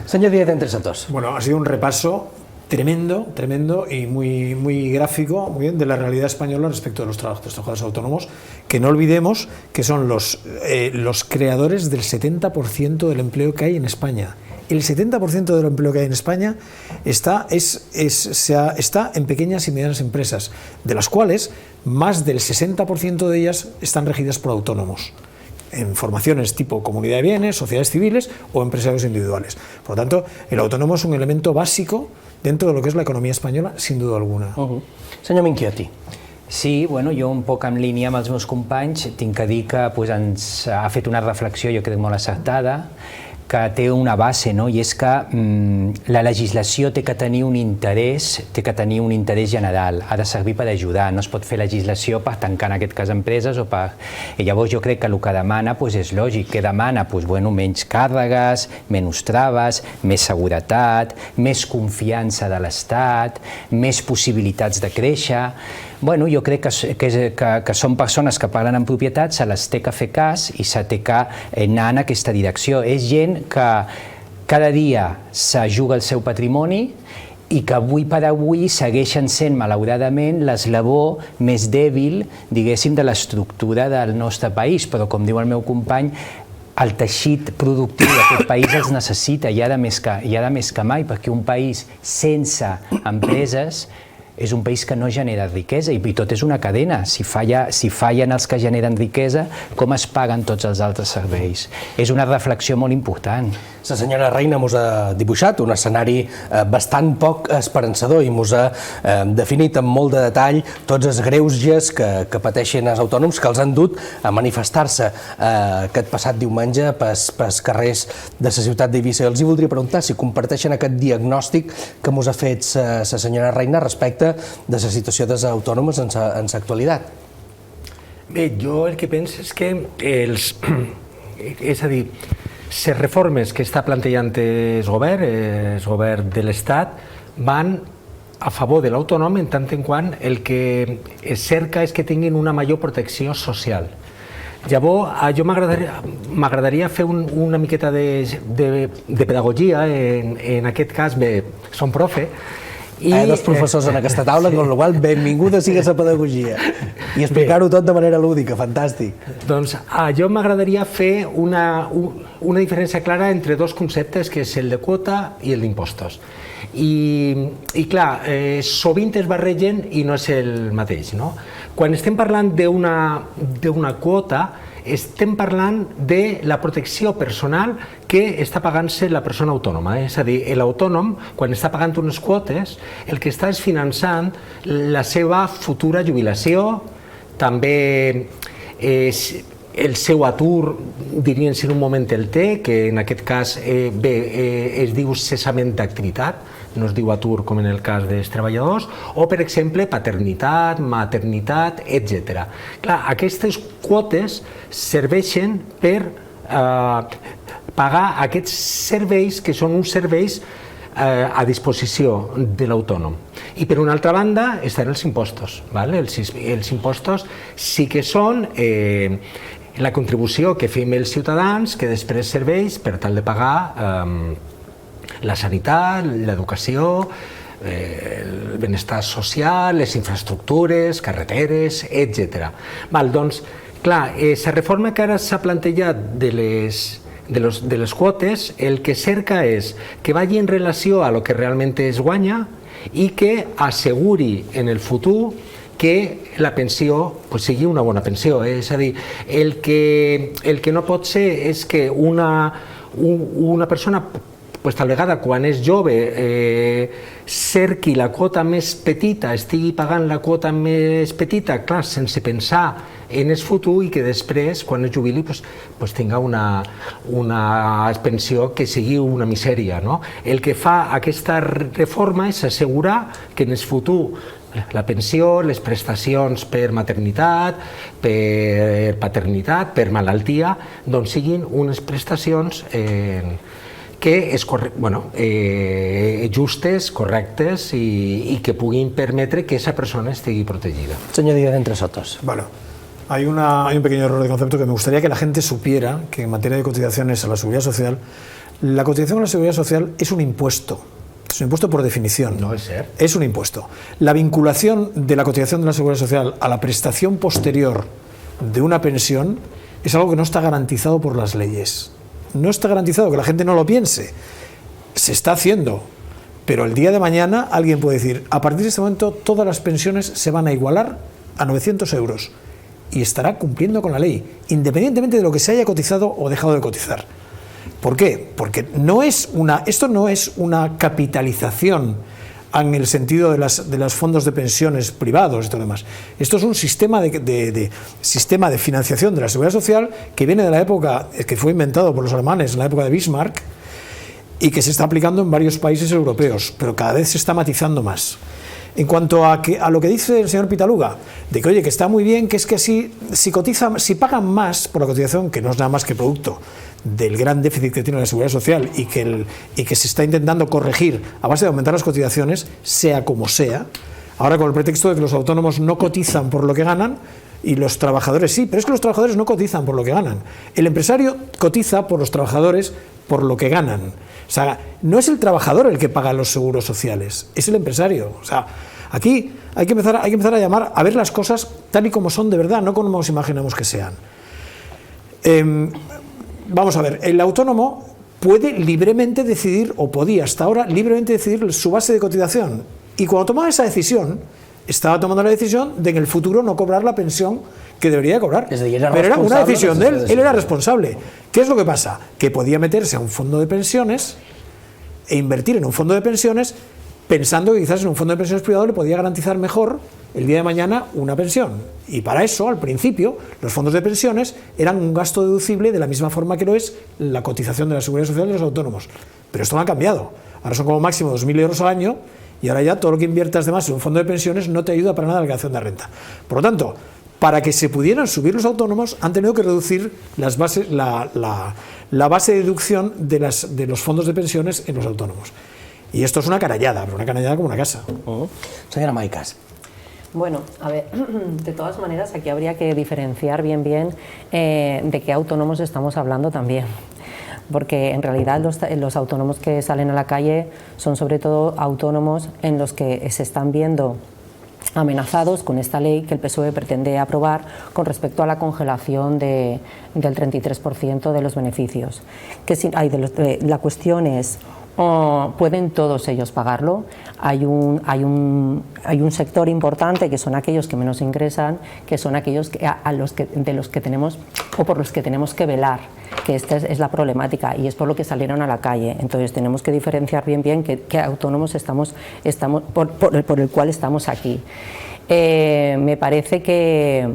Senyor Díaz entre Santos. Bueno, ha sido un repaso tremendo y muy gráfico, muy bien, de la realidad española respecto de los trabajadores autónomos, que no olvidemos que son los creadores del 70% del empleo que hay en España. El 70% del empleo que hay en España está en pequeñas y medianas empresas, de las cuales más del 60% de ellas están regidas por autónomos, en formaciones tipo comunidad de bienes, sociedades civiles o empresarios individuales. Por lo tanto, el autónomo es un elemento básico dentro de lo que es la economía española, sin duda alguna. Senyor Minchioti. Sí, bueno, jo un poc en línia amb els meus companys tinc que dir que ens ha fet una reflexió, jo crec, molt acertada, que té una base, no? I és que la legislació té que tenir un interès general, ha de servir per ajudar, no es pot fer legislació per tancar en aquest cas empreses o per... I llavors jo crec que el que demana és lògic, que demana menys càrregues, menys traves, més seguretat, més confiança de l'Estat, més possibilitats de créixer. Bueno, jo crec que són persones que parlen en propietat, se les té que fer cas i se té que anar en aquesta direcció. És gent que cada dia se juga el seu patrimoni i que avui per avui segueixen sent, malauradament, l'eslabó més dèbil, diguéssim, de l'estructura del nostre país. Però, com diu el meu company, el teixit productiu d'aquest país els necessita, i ara més que mai, perquè un país sense empreses és un país que no genera riquesa, i tot és una cadena. Si fallen els que generen riquesa, com es paguen tots els altres serveis? És una reflexió molt important. La senyora Reina mos ha dibuixat un escenari bastant poc esperançador i mos ha definit amb molt de detall tots els greuges que pateixen els autònoms, que els han dut a manifestar-se aquest passat diumenge pels carrers de la ciutat d'Eivissa. Els voldria preguntar si comparteixen aquest diagnòstic que mos ha fet la senyora Reina respecte de la situació dels autònoms en l'actualitat. Bé, jo el que penso és que és a dir, les reformes que està plantejant el govern de l'Estat, van a favor de l'autònom en tant en quant el que es cerca és que tinguin una major protecció social. Llavors, jo m'agradaria fer una miqueta de pedagogia, en aquest cas, bé, som profe, Hi ha dos professors en aquesta taula, amb la qual cosa benvinguda sigui la pedagogia. I explicar-ho tot de manera lúdica, fantàstic. Doncs jo m'agradaria fer una diferència clara entre dos conceptes, que és el de quota i el d'impostos. I clar, sovint es barregen i no és el mateix, no? Quan estem parlant d'una quota, estem parlant de la protecció personal que està pagant-se la persona autònoma. És a dir, l'autònom, quan està pagant unes quotes, el que està és finançant la seva futura jubilació, també el seu atur, dirien si en un moment el té, que en aquest cas es diu cessament d'activitat, no es diu atur com en el cas dels treballadors, o, per exemple, paternitat, maternitat, etc. Clar, aquestes quotes serveixen per pagar aquests serveis, que són uns serveis a disposició de l'autònom. I per una altra banda estan els impostos. Els impostos sí que són la contribució que fem els ciutadans, que després serveix per tal de pagar la sanitat, l'educació, el benestar social, les infraestructures, carreteres, etc. Doncs, clar, la reforma que ara s'ha plantejat de les quotes, el que cerca és que vagi en relació a lo que realment es guanya i que asseguri en el futur que la pensió sigui una bona pensió. És a dir, el que no pot ser és que una persona tal vegada quan és jove cerqui la quota més petita, estigui pagant la quota més petita, clar, sense pensar en el futur, i que després, quan es jubili, tinga una pensió que sigui una misèria. El que fa aquesta reforma és assegurar que en el futur la pensió, les prestacions per maternitat, per paternitat, per malaltia, doncs siguin unes prestacions que justes, correctes i que puguin permetre que esa persona estigui protegida. Senyor Díaz Entre Sotos. Bueno, hay un pequeño error de concepto que me gustaría que la gente supiera, que en materia de cotizaciones a la Seguridad Social, la cotización a la Seguridad Social es un impuesto. Es un impuesto por definición. No es ser. Es un impuesto. La vinculación de la cotización de la Seguridad Social a la prestación posterior de una pensión es algo que no está garantizado por las leyes. No está garantizado, que la gente no lo piense. Se está haciendo, pero el día de mañana alguien puede decir, a partir de este momento todas las pensiones se van a igualar a 900 euros y estará cumpliendo con la ley, independientemente de lo que se haya cotizado o dejado de cotizar. ¿Por qué? Porque esto no es una capitalización en el sentido de los fondos de pensiones privados y todo lo demás. Esto es un sistema de financiación de la Seguridad Social que viene de la época, que fue inventado por los alemanes en la época de Bismarck y que se está aplicando en varios países europeos, pero cada vez se está matizando más. En cuanto a lo que dice el señor Pitaluga, de que oye, que está muy bien, que es que si pagan más por la cotización, que no es nada más que producto del gran déficit que tiene la Seguridad Social y que se está intentando corregir a base de aumentar las cotizaciones, sea como sea, ahora con el pretexto de que los autónomos no cotizan por lo que ganan y los trabajadores sí, pero es que los trabajadores no cotizan por lo que ganan. El empresario cotiza por los trabajadores por lo que ganan. O sea, no es el trabajador el que paga los seguros sociales, es el empresario. O sea, aquí hay que empezar a ver las cosas tal y como son de verdad, no como nos imaginamos que sean. Vamos a ver, el autónomo puede libremente decidir, o podía hasta ahora libremente decidir su base de cotización, y cuando tomaba esa decisión, estaba tomando la decisión de en el futuro no cobrar la pensión que debería cobrar. Pero era una decisión de él era responsable. ¿Qué es lo que pasa? Que podía meterse a un fondo de pensiones e invertir en un fondo de pensiones pensando que quizás en un fondo de pensiones privado le podía garantizar mejor el día de mañana una pensión. Y para eso, al principio, los fondos de pensiones eran un gasto deducible de la misma forma que lo es la cotización de la Seguridad Social de los autónomos. Pero esto no ha cambiado. Ahora son como máximo 2.000 euros al año y ahora ya todo lo que inviertas de más en un fondo de pensiones no te ayuda para nada a la creación de renta. Por lo tanto, para que se pudieran subir los autónomos han tenido que reducir las bases, la base de deducción de los fondos de pensiones en los autónomos. Y esto es una canallada, pero una canallada como una casa. Señora Maicas. Bueno, a ver, de todas maneras aquí habría que diferenciar bien de qué autónomos estamos hablando también. Porque en realidad los autónomos que salen a la calle son sobre todo autónomos en los que se están viendo amenazados con esta ley que el PSOE pretende aprobar con respecto a la congelación del 33% de los beneficios. La cuestión es, ¿pueden todos ellos pagarlo? Hay un sector importante que son aquellos que menos ingresan, que son aquellos de los que tenemos o por los que tenemos que velar, que esta es la problemática y es por lo que salieron a la calle. Entonces tenemos que diferenciar bien qué autónomos por el cual estamos aquí. Me parece que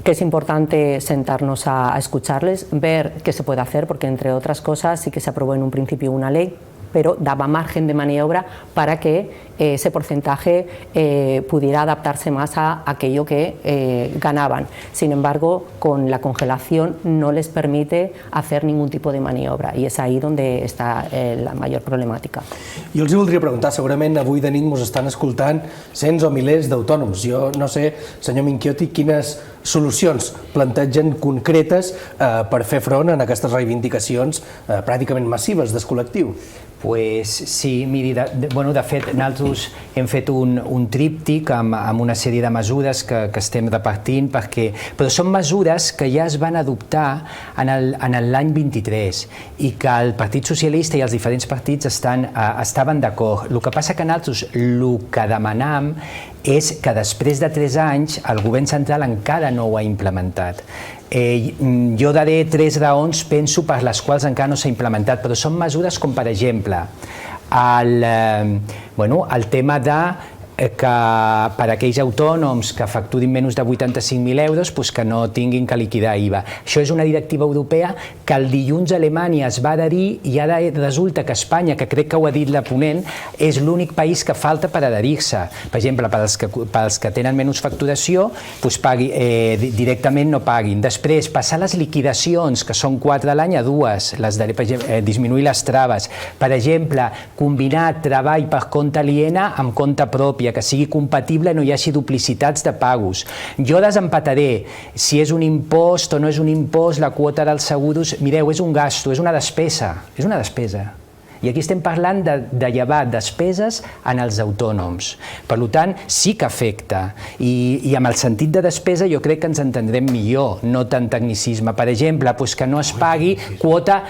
es importante sentarnos a escucharles, ver qué se puede hacer, porque entre otras cosas sí que se aprobó en un principio una ley, pero daba margen de maniobra para que ese porcentaje pudiera adaptarse más a aquello que ganaban. Sin embargo, con la congelación no les permite hacer ningún tipo de maniobra i és ahí donde està la major problemàtica. Jo els voldria preguntar, segurament avui de nit ens estan escoltant cents o milers d'autònoms. Jo no sé, senyor Minchioti, quines solucions plantegen concretes per fer front a aquestes reivindicacions pràcticament massives del col·lectiu. Pues sí, miri, de fet, nosaltres hem fet un tríptic amb una sèrie de mesures que estem repartint, però són mesures que ja es van adoptar en l'any 23 i que el Partit Socialista i els diferents partits estaven d'acord. El que passa que nosaltres el que demanam és que després de 3 anys el govern central encara no ho ha implementat. Jo daré 3 raons, penso, per les quals encara no s'ha implementat, però són mesures com, per exemple, el tema de que per aquells autònoms que facturin menys de 85.000 euros que no tinguin que liquidar IVA. Això és una directiva europea que el dilluns Alemanya es va adherir i ara resulta que Espanya, que crec que ho ha dit la ponent, és l'únic país que falta per adherir-se. Per exemple, pels que tenen menys facturació, directament no paguin. Després, passar les liquidacions, que són 4 a l'any, a 2, disminuir les traves. Per exemple, combinar treball per compte aliena amb compte propi, que sigui compatible i no hi hagi duplicitats de pagos. Jo desempataré si és un impost o no és un impost, la quota dels seguros. Mireu, és un gasto, és una despesa. És una despesa. I aquí estem parlant de llevar despeses en els autònoms. Per tant, sí que afecta. I amb el sentit de despesa jo crec que ens entendrem millor, no tant tecnicisme. Per exemple, que no es pagui quota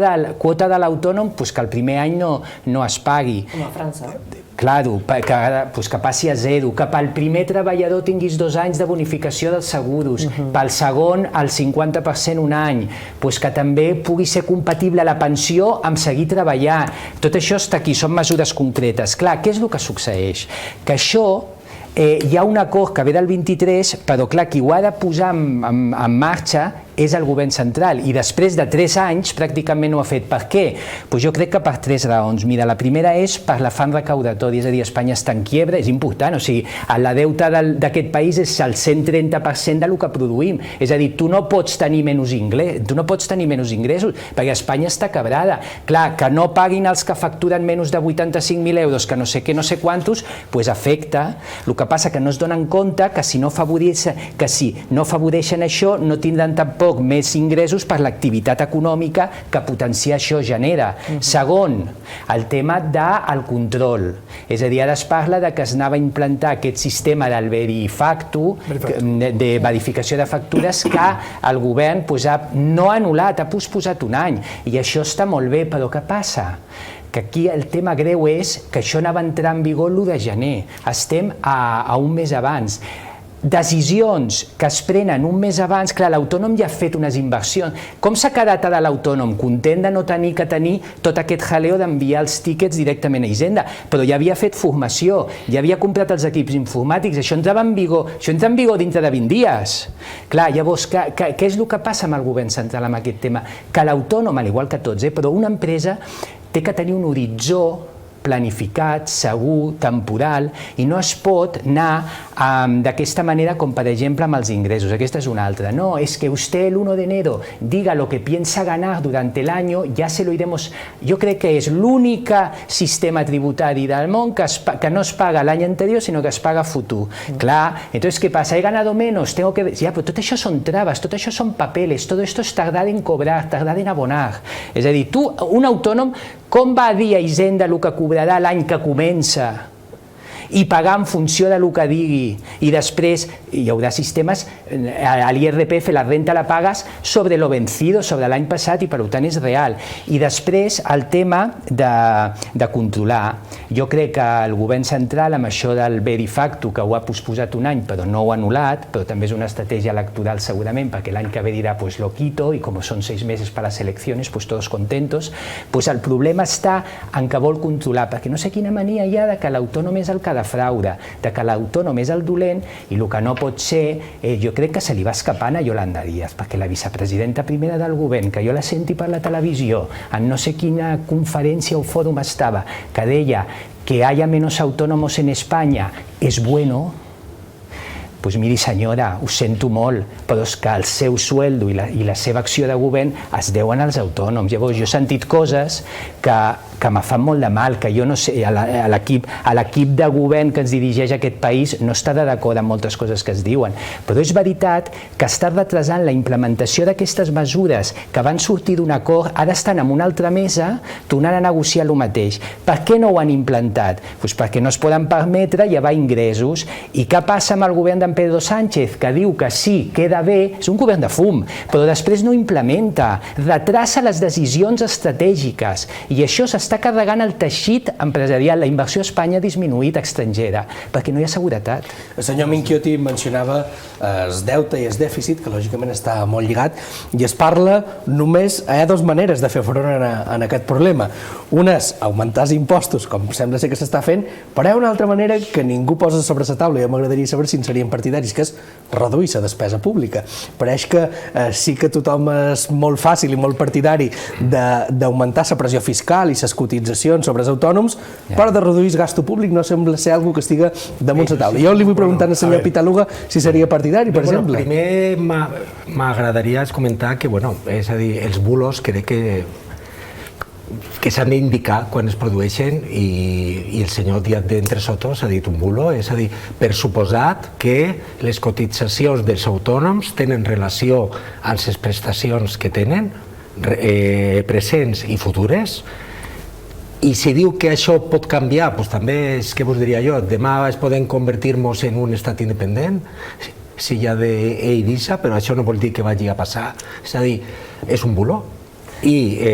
de l'autònom, que el primer any no es pagui. Com a França. Claro, que passi a 0, que pel primer treballador tinguis 2 anys de bonificació dels seguros, pel segon el 50% un any, que també pugui ser compatible la pensió amb seguir treballant. Tot això està aquí, són mesures concretes. Clar, què és el que succeeix? Que això hi ha un acord que ve del 23, però clar, qui ho ha de posar en marxa és el govern central, i després de 3 anys pràcticament ho ha fet. Per què? Jo crec que per 3 raons. Mira, la primera és per l'afany recaudatori, és a dir, Espanya està en quiebra, és important, o sigui, el deute d'aquest país és el 130% del que produïm, és a dir, tu no pots tenir menys ingressos, perquè Espanya està quebrada. Clar, que no paguin els que facturen menys de 85.000 euros, que no sé què, no sé quantos, afecta. El que passa que no es donen compte que si no afavoreixen això, no tindran tampoc més ingressos per l'activitat econòmica que potenciar això genera. Segon, el tema del control. És a dir, ara es parla que es anava a implantar aquest sistema del verifactu, de verificació de factures, que el govern no ha anul·lat, ha posposat un any. I això està molt bé, però què passa? Que aquí el tema greu és que això anava a entrar en vigor l'1 de gener. Estem a un mes abans. Decisions que es prenen un mes abans, clar, l'autònom ja ha fet unes inversions. Com s'ha quedat ara l'autònom? Content de no tenir que tenir tot aquest jaleo d'enviar els tíquets directament a Hisenda, però ja havia fet formació, ja havia comprat els equips informàtics, això entra en vigor dintre de 20 dies. Clar, llavors, què és el que passa amb el govern central amb aquest tema? Que l'autònom, al igual que tots, però una empresa té que tenir un horitzó planificat, segur, temporal, i no es pot anar d'aquesta manera com, per exemple, amb els ingressos. Aquesta és una altra. No, es que usted el 1 de enero diga lo que piensa ganar durante el año, ya se lo iremos... Jo crec que és l'únic sistema tributari del món que no es paga l'any anterior, sinó que es paga futur. Clar, entonces, ¿qué pasa? He ganado menos, tengo que... Ja, però tot això són traves, tot això són papeles, todo esto es tardar en cobrar, tardar en abonar. És a dir, tu, un autònom, com va dir a Hisenda el que cobrarà l'any que comença i pagar en funció del que digui, i després hi haurà sistemes, a l'IRPF la renta la pagues sobre lo vencido, sobre l'any passat, i per tant és real. I després el tema de controlar. Jo crec que el govern central, amb això del verifactu, que ho ha posposat un any però no ho ha anul·lat, però també és una estratègia electoral segurament, perquè l'any que ve dirà pues lo quito, i com són 6 mesos per les eleccions, pues todos contentos, pues el problema està en que vol controlar, perquè no sé quina mania hi ha de que l'autònom és el que defrauda, de que l'autònom és el dolent, i el que no pot ser, jo crec que se li va escapant a Yolanda Díaz, perquè la vicepresidenta primera del govern, que jo la senti per la televisió, en no sé quina conferència o fòrum estava, que deia que haya menos autónomos en España es bueno. Pues miri, senyora, ho sento molt, però és que el seu sueldo i la seva acció de govern es deuen als autònoms. Llavors, jo he sentit coses que me fan molt de mal, que jo no sé, l'equip de govern que ens dirigeix aquest país no està d'acord amb moltes coses que es diuen, però és veritat que està retrasant la implementació d'aquestes mesures que van sortir d'un acord, ara estan en una altra mesa tornant a negociar el mateix. Per què no ho han implantat? Pues perquè no es poden permetre llevar ingressos. I què passa amb el govern d'en Pedro Sánchez, que diu que sí, queda bé, és un govern de fum, però després no implementa, retrassa les decisions estratègiques i això s'està carregant el teixit empresarial. La inversió a Espanya ha disminuït estrangera, perquè no hi ha seguretat. El senyor Minchioti mencionava el deute i el dèficit, que lògicament està molt lligat, i es parla només, hi ha dues maneres de fer front a aquest problema. Una és augmentar els impostos, com sembla ser que s'està fent, però hi ha una altra manera que ningú posa sobre la taula, i m'agradaria saber si en serien partidaris, que és reduir la despesa pública. Pareix que sí que tothom és molt fàcil i molt partidari d'augmentar la pressió fiscal i les cotitzacions sobre els autònoms, però de reduir el gasto públic no sembla ser alguna que estiga damunt la taula. Jo li vull preguntar al senyor Pitaluga si seria partidari, per exemple. Primer m'agradaria comentar que, és a dir, els bulos crec que s'han d'indicar quan es produeixen i el senyor Díaz de Entresoto s'ha dit un bulo, és a dir, per suposat que les cotitzacions dels autònoms tenen relació amb les prestacions que tenen, presents i futures, i si diu que això pot canviar, doncs també és que vos diria jo, demà es poden convertir-nos en un estat independent, si hi ha d'Eivissa, però això no vol dir que vagi a passar, és a dir, és un bulo. I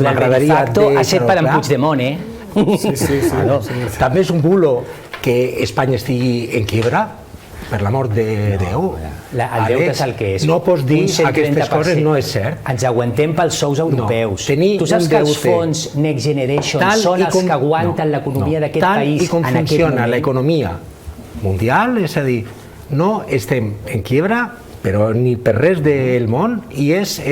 m'agradaria ha set per en Puigdemont, eh? Sí. També és un bulo que Espanya estigui en quiebra, per l'amor de Déu. El deute és el que és. No pots dir aquestes coses, no és cert. Ens aguantem pels sous europeus. Tu saps que els fons Next Generation són els que aguanten l'economia d'aquest país en aquest moment? Tal i com funciona l'economia mundial, és a dir, no estem en quiebra, però ni per res del món, i és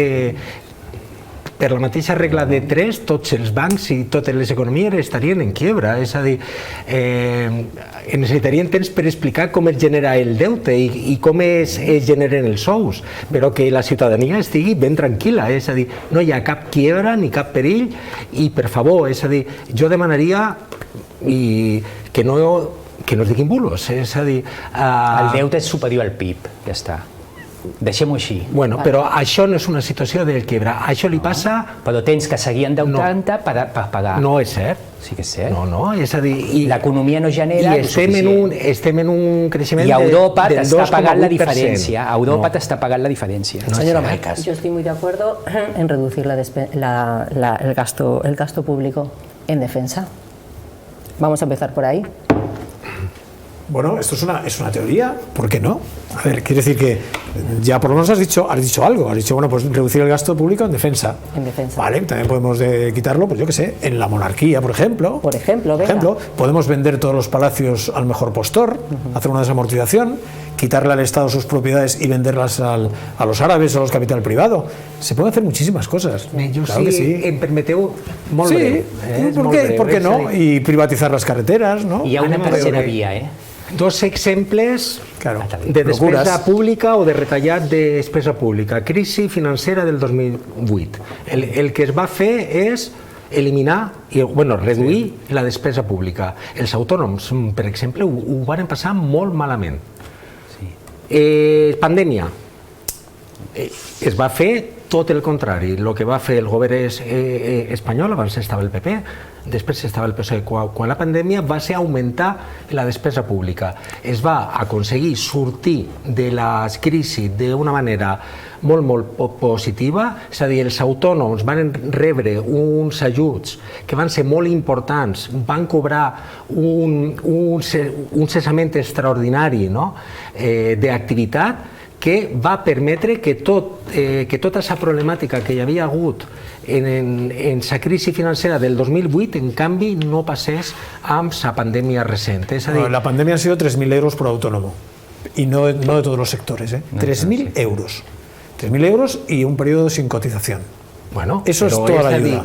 per la mateixa regla de 3, tots els bancs i totes les economies estarien en quiebra, és a dir, necessitarien temps per explicar com es genera el deute i com es generen els sous, però que la ciutadania estigui ben tranquil·la, és a dir, no hi ha cap quiebra ni cap perill, i per favor, és a dir, jo demanaria que no es diguin bulos, és a dir... El deute és superior al PIB, ja està. Deixem-ho així. Bueno, però això no és una situació de quiebra, això li passa... Però tens que seguir endeutant-te per pagar. No és cert. Sí que és cert. No, és a dir... L'economia no genera el suficient. I estem en un creixement del 2,8%. I Europa t'està pagant la diferència. Europa t'està pagant la diferència. Señora Maicas. Yo estoy muy de acuerdo en reducir el gasto público en defensa. Vamos a empezar por ahí. Bueno, esto es una teoría, ¿por qué no? A ver, quiere decir que ya por lo menos has dicho algo, has dicho, bueno, pues reducir el gasto público en defensa. En defensa. Vale, también podemos quitarlo, pues yo qué sé, en la monarquía, por ejemplo. Por ejemplo, podemos vender todos los palacios al mejor postor, hacer una desamortización, quitarle al Estado sus propiedades y venderlas a los árabes o a los capital privado. Se pueden hacer muchísimas cosas. Claro que sí. Em permeteu molt breu. ¿Por qué no? Y privatizar las carreteras, ¿no? Hi ha una tercera via, Dos exemples de despesa pública o de retallat de despesa pública. Crisi financera del 2008. El que es va fer és eliminar, reduir la despesa pública. Els autònoms, per exemple, ho van passar molt malament. Pandèmia. Es va fer tot el contrari. El que va fer el govern espanyol, abans estava el PP, després estava el PSOE, quan la pandèmia va ser augmentar la despesa pública. Es va aconseguir sortir de la crisi d'una manera molt positiva, és a dir, els autònoms van rebre uns ajuts que van ser molt importants, van cobrar un cessament extraordinari d'activitat que va permetre que tota aquesta problemàtica que hi havia hagut en la crisi financera del 2008, en canvi, no passés amb la pandèmia recent. La pandemia ha sido 3.000 euros por autónomo, y no de todos los sectores, 3.000 euros. 3.000 euros y un periodo sin cotización. Bueno, eso es toda la ayuda.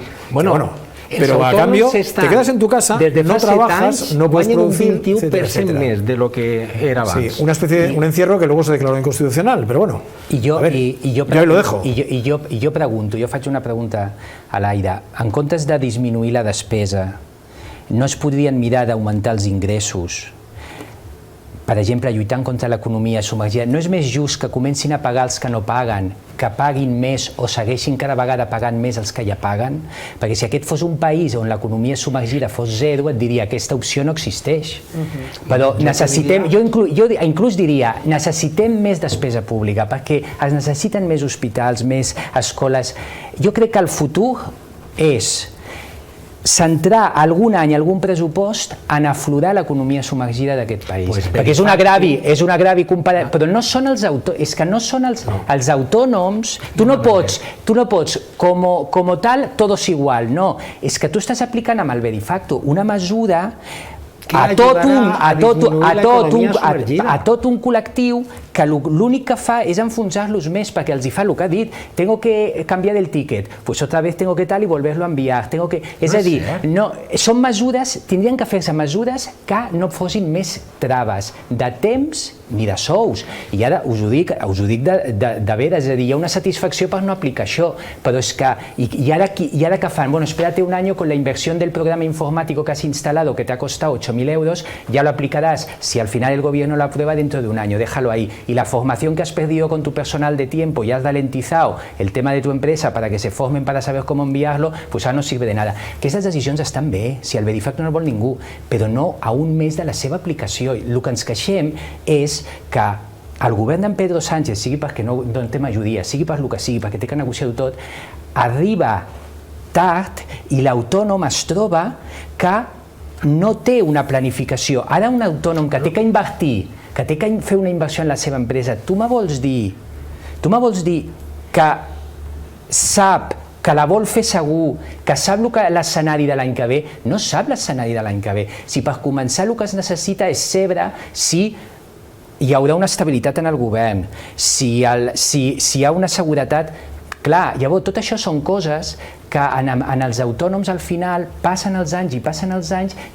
Pero a cambio, te quedas en tu casa, no trabajas, no puedes producir, un 21% més de lo que era abans. Sí, una especie de un encierro que luego se declaró inconstitucional, pero bueno. Jo lo dejo. I jo pregunto, jo faig una pregunta a l'aire. En comptes de disminuir la despesa, no es podrien mirar d'augmentar els ingressos? Per exemple, lluitant contra l'economia submergida, no és més just que comencin a pagar els que no paguen que paguin més o segueixin cada vegada pagant més els que ja paguen, perquè si aquest fos un país on l'economia submergida fos zero, et diria que aquesta opció no existeix. Però necessitem, jo inclús diria, necessitem més despesa pública, perquè es necessiten més hospitals, més escoles. Jo crec que el futur és centrar algun any, algun pressupost en aflorar l'economia submergida d'aquest país. Perquè és un agravi comparat, però no són els autònoms, és que no són els autònoms, tu no pots, com tal, todos igual, no, és que tu estàs aplicant amb el Verifacto una mesura a tot un col·lectiu que l'únic que fa és enfonsar-los més, perquè els hi fa el que ha dit, tengo que cambiar el ticket, pues otra vez tengo que tal y volverlo a enviar, és a dir, són mesures, tindrien que fer-se mesures que no fossin més traves de temps ni de sous, i ara us ho dic de veres, és a dir, hi ha una satisfacció per no aplicar això, però és que, i ara què fan? Bueno, espérate un año con la inversión del programa informático que has instalado, que te ha costado 8.000 euros, ya lo aplicarás, si al final el gobierno lo aprueba dentro de un año, déjalo ahí. Y la formación que has perdido con tu personal de tiempo y has ralentizado el tema de tu empresa para que se formen para saber cómo enviarlo, pues ara no sirve de nada. Aquestes decisions estan bé, si el Verifacto no el vol ningú, però no a un mes de la seva aplicació. El que ens queixem és que el govern d'en Pedro Sánchez, sigui perquè no té majoria, sigui per el que sigui, perquè té que negociar-ho tot, arriba tard i l'autònom es troba que no té una planificació. Ara un autònom que té que invertir, que té que fer una inversió en la seva empresa, tu me vols dir que sap que la vol fer segur, que sap l'escenari de l'any que ve? No sap l'escenari de l'any que ve. Si per començar el que es necessita és saber si hi haurà una estabilitat en el govern, si hi ha una seguretat. Clar, llavors tot això són coses que en els autònoms al final passen els anys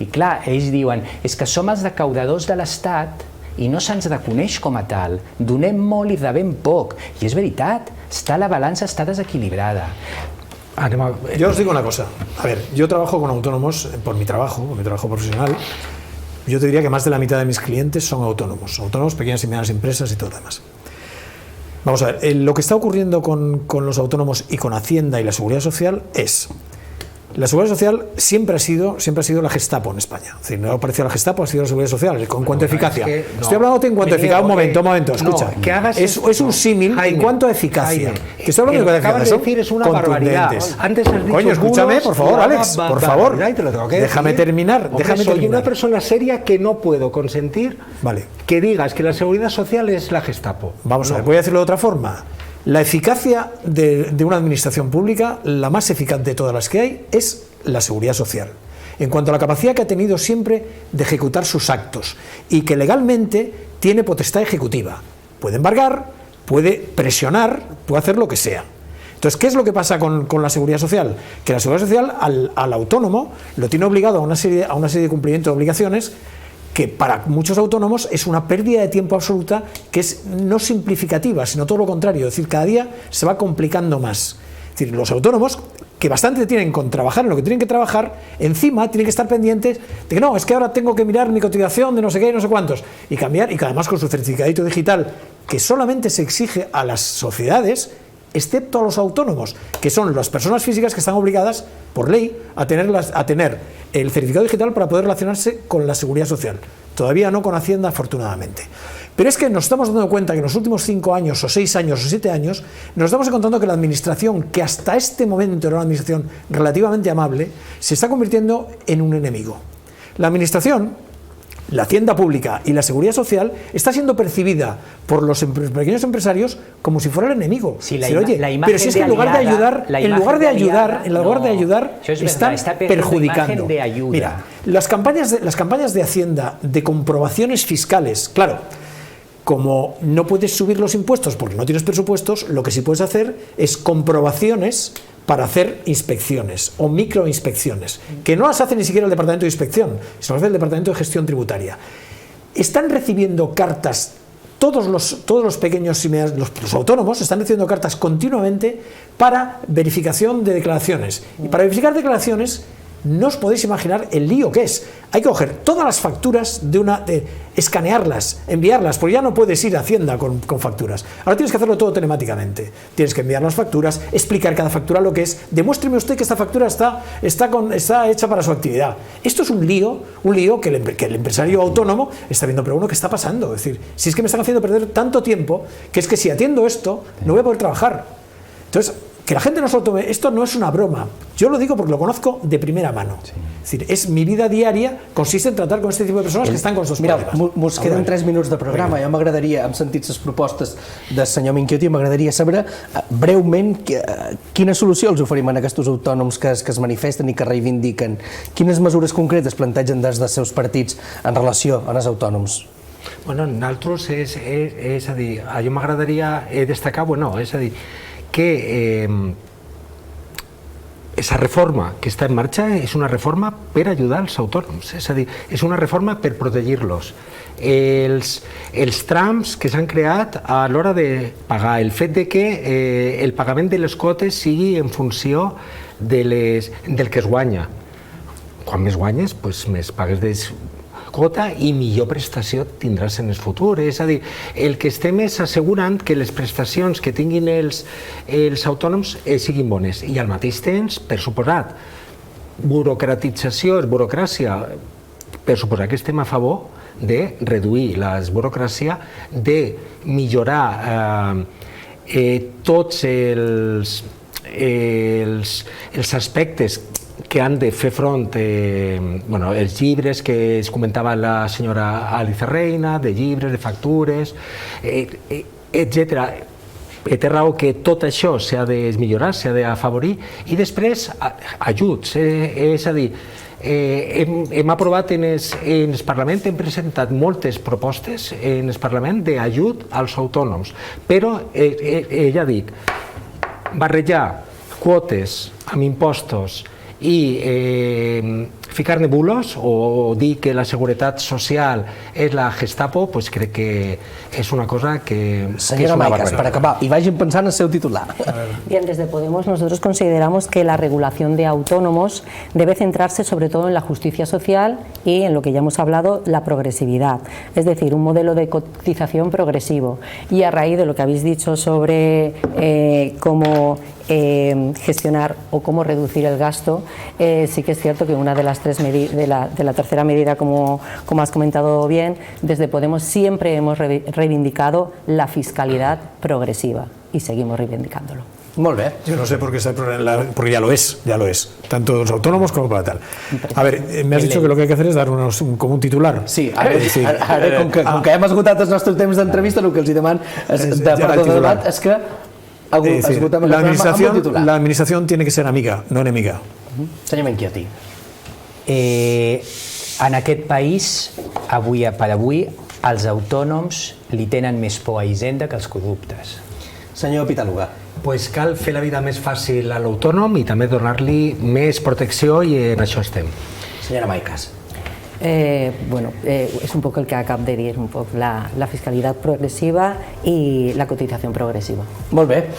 i clar, ells diuen, és que som els recaudadors de l'Estat i no se'ns reconeix com a tal, donem molt i rebem poc, i és veritat, la balança està desequilibrada. Yo os digo una cosa, a ver, yo trabajo con autónomos por mi trabajo profesional. Yo te diría que más de la mitad de mis clientes son autónomos, pequeñas y medianas empresas y todo lo demás. Vamos a ver, lo que está ocurriendo con los autónomos y con Hacienda y la Seguridad Social es... La Seguridad Social siempre ha sido la Gestapo en España. Es decir, no ha parecido la Gestapo, ha sido la Seguridad Social. ¿En cuanto a eficacia? Estoy hablando en cuanto a eficacia. Un momento, escucha. Es un símil en cuanto a eficacia. Que estoy hablando de eficacia. Acabas de decir es una barbaridad. Antes has dicho... Coño, escúchame, por favor, Alex, por favor. Déjame terminar. Soy una persona seria que no puedo consentir que digas que la Seguridad Social es la Gestapo. Vamos a ver, voy a decirlo de otra forma. La eficacia de una administración pública, la más eficaz de todas las que hay, es la seguridad social. En cuanto a la capacidad que ha tenido siempre de ejecutar sus actos y que legalmente tiene potestad ejecutiva. Puede embargar, puede presionar, puede hacer lo que sea. Entonces, ¿qué es lo que pasa con la seguridad social? Que la seguridad social al autónomo lo tiene obligado a una serie de cumplimiento de obligaciones que para muchos autónomos es una pérdida de tiempo absoluta, que es no simplificativa, sino todo lo contrario, es decir, cada día se va complicando más. Es decir, los autónomos, que bastante tienen con trabajar en lo que tienen que trabajar, encima tienen que estar pendientes de que no, es que ahora tengo que mirar mi cotización de no sé qué, no sé cuántos, y cambiar, y que además con su certificadito digital, que solamente se exige a las sociedades, excepto a los autónomos, que son las personas físicas que están obligadas por ley a tener el certificado digital para poder relacionarse con la seguridad social. Todavía no con Hacienda, afortunadamente. Pero es que nos estamos dando cuenta que en los últimos 5 años, o 6 años, o 7 años, nos estamos encontrando que la administración, que hasta este momento era una administración relativamente amable, se está convirtiendo en un enemigo. La administración, la hacienda pública y la seguridad social está siendo percibida por los pequeños empresarios como si fuera el enemigo. Sí, pero si es que en lugar de ayudar, están perjudicando. Mira, las campañas de Hacienda de comprobaciones fiscales, claro, como no puedes subir los impuestos porque no tienes presupuestos, lo que sí puedes hacer es comprobaciones para hacer inspecciones o microinspecciones, que no las hace ni siquiera el Departamento de Inspección, sino las hace el Departamento de Gestión Tributaria. Están recibiendo cartas, todos los pequeños y medianos, los autónomos están recibiendo cartas continuamente para verificación de declaraciones. Y para verificar declaraciones No os podéis imaginar el lío que es. Hay que coger todas las facturas escanearlas, enviarlas, porque ya no puedes ir a Hacienda con facturas. Ahora tienes que hacerlo todo telemáticamente. Tienes que enviar las facturas, explicar cada factura lo que es. Demuéstreme usted que esta factura está hecha para su actividad. Esto es un lío que el empresario autónomo está viendo, pero bueno, ¿qué está pasando? Es decir, si es que me están haciendo perder tanto tiempo, que es que si atiendo esto, no voy a poder trabajar. Entonces, que la gente no se lo tome, esto no es una broma. Yo lo digo porque lo conozco de primera mano. Sí. Es decir, es mi vida diaria, consiste en tratar con este tipo de persones que estan con estos problemes. Mira, mos queden 3 minuts de programa. Jo m'agradaria, hem sentit les propostes del senyor Minchioti, m'agradaria saber breument quina solució els oferim a aquests autònoms que es manifesten i que reivindiquen. Quines mesures concretes plantegen des dels seus partits en relació amb els autònoms? Bueno, nosaltres, és a dir, jo m'agradaria destacar, és a dir, que esa reforma que està en marxa és una reforma per ajudar els autònoms, és a dir, és una reforma per protegir-los. Els trams que s'han creat a l'hora de pagar, el fet de que el pagament de les quotes sigui en funció del que es guanya. Quan més guanyes, més pagues de quota i millor prestació tindràs en el futur. És a dir, el que estem és assegurant que les prestacions que tinguin els autònoms siguin bones. I al mateix temps, per suposat, burocratització, burocràcia, per suposat que estem a favor de reduir la burocràcia, de millorar tots els aspectes que han de fer front, els llibres que es comentava la senyora Alicia Reina, de llibres, de factures, etc. Té raó que tot això s'ha de millorar, s'ha d'afavorir, i després ajuts, és a dir, hem aprovat en el Parlament, hem presentat moltes propostes en el Parlament d'ajut als autònoms, però, ja dic, barrejar quotes amb impostos i ficar-ne bulos o dir que la seguretat social és la Gestapo, crec que és una cosa que Senyora Maicas, para acabar, y vayan pensando en el seu titular. Bien, desde Podemos nosotros consideramos que la regulación de autónomos debe centrarse sobre todo en la justicia social y en lo que ya hemos hablado, la progresividad, es decir, un modelo de cotización progresivo. Y a raíz de lo que habéis dicho sobre cómo gestionar o cómo reducir el gasto, sí que es cierto que una de las de la tercera medida, como has comentado bien, desde Podemos siempre hemos reivindicado la fiscalidad progresiva y seguimos reivindicándolo. Molt bé. Yo no sé por qué está porque ya lo es, tanto los autónomos como para tal. A ver, me has dicho que lo que hay que hacer es dar como un titular. Sí, ara com que hem esgotat el nostre temps d'entrevista, el que els demano de debat és que esgotem el programa amb un titular. La administración tiene que ser amiga, no enemiga. Senyor Minchioti. En aquest país, per avui, els autònoms li tenen més por a Hisenda que els corruptes. Senyor Pitaluga. Pues cal fer la vida més fàcil a l'autònom i també donar-li més protecció i en això estem. Senyora Maicas. Bueno, es un poco el que acabo de dir, un poco la fiscalidad progresiva y la cotización progresiva. Molt bé.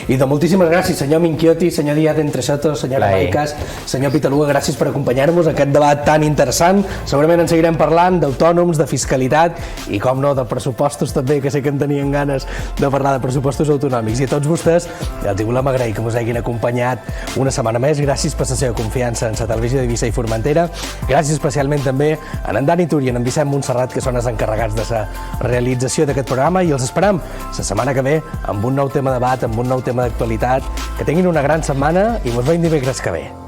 I de moltíssimes gràcies, senyor Minchioti, senyor Díaz Entresoto, senyora Maicas, senyor Pitaluga, gràcies per acompanyar-nos a aquest debat tan interessant. Segurament en seguirem parlant d'autònoms, de fiscalitat i, com no, de pressupostos també, que sé que en tenien ganes de parlar de pressupostos autonòmics. I a tots vostès els volem agrair que ens hagin acompanyat una setmana més. Gràcies per la seva confiança en la televisió d'Eivissa i Formentera. Gràcies especialment també a en Dani Tur i en Vicent Montserrat, que són els encarregats de la realització d'aquest programa, i els esperam la setmana que ve amb un nou tema de debat, amb un nou tema d'actualitat. Que tinguin una gran setmana i ens veiem dimecres que ve.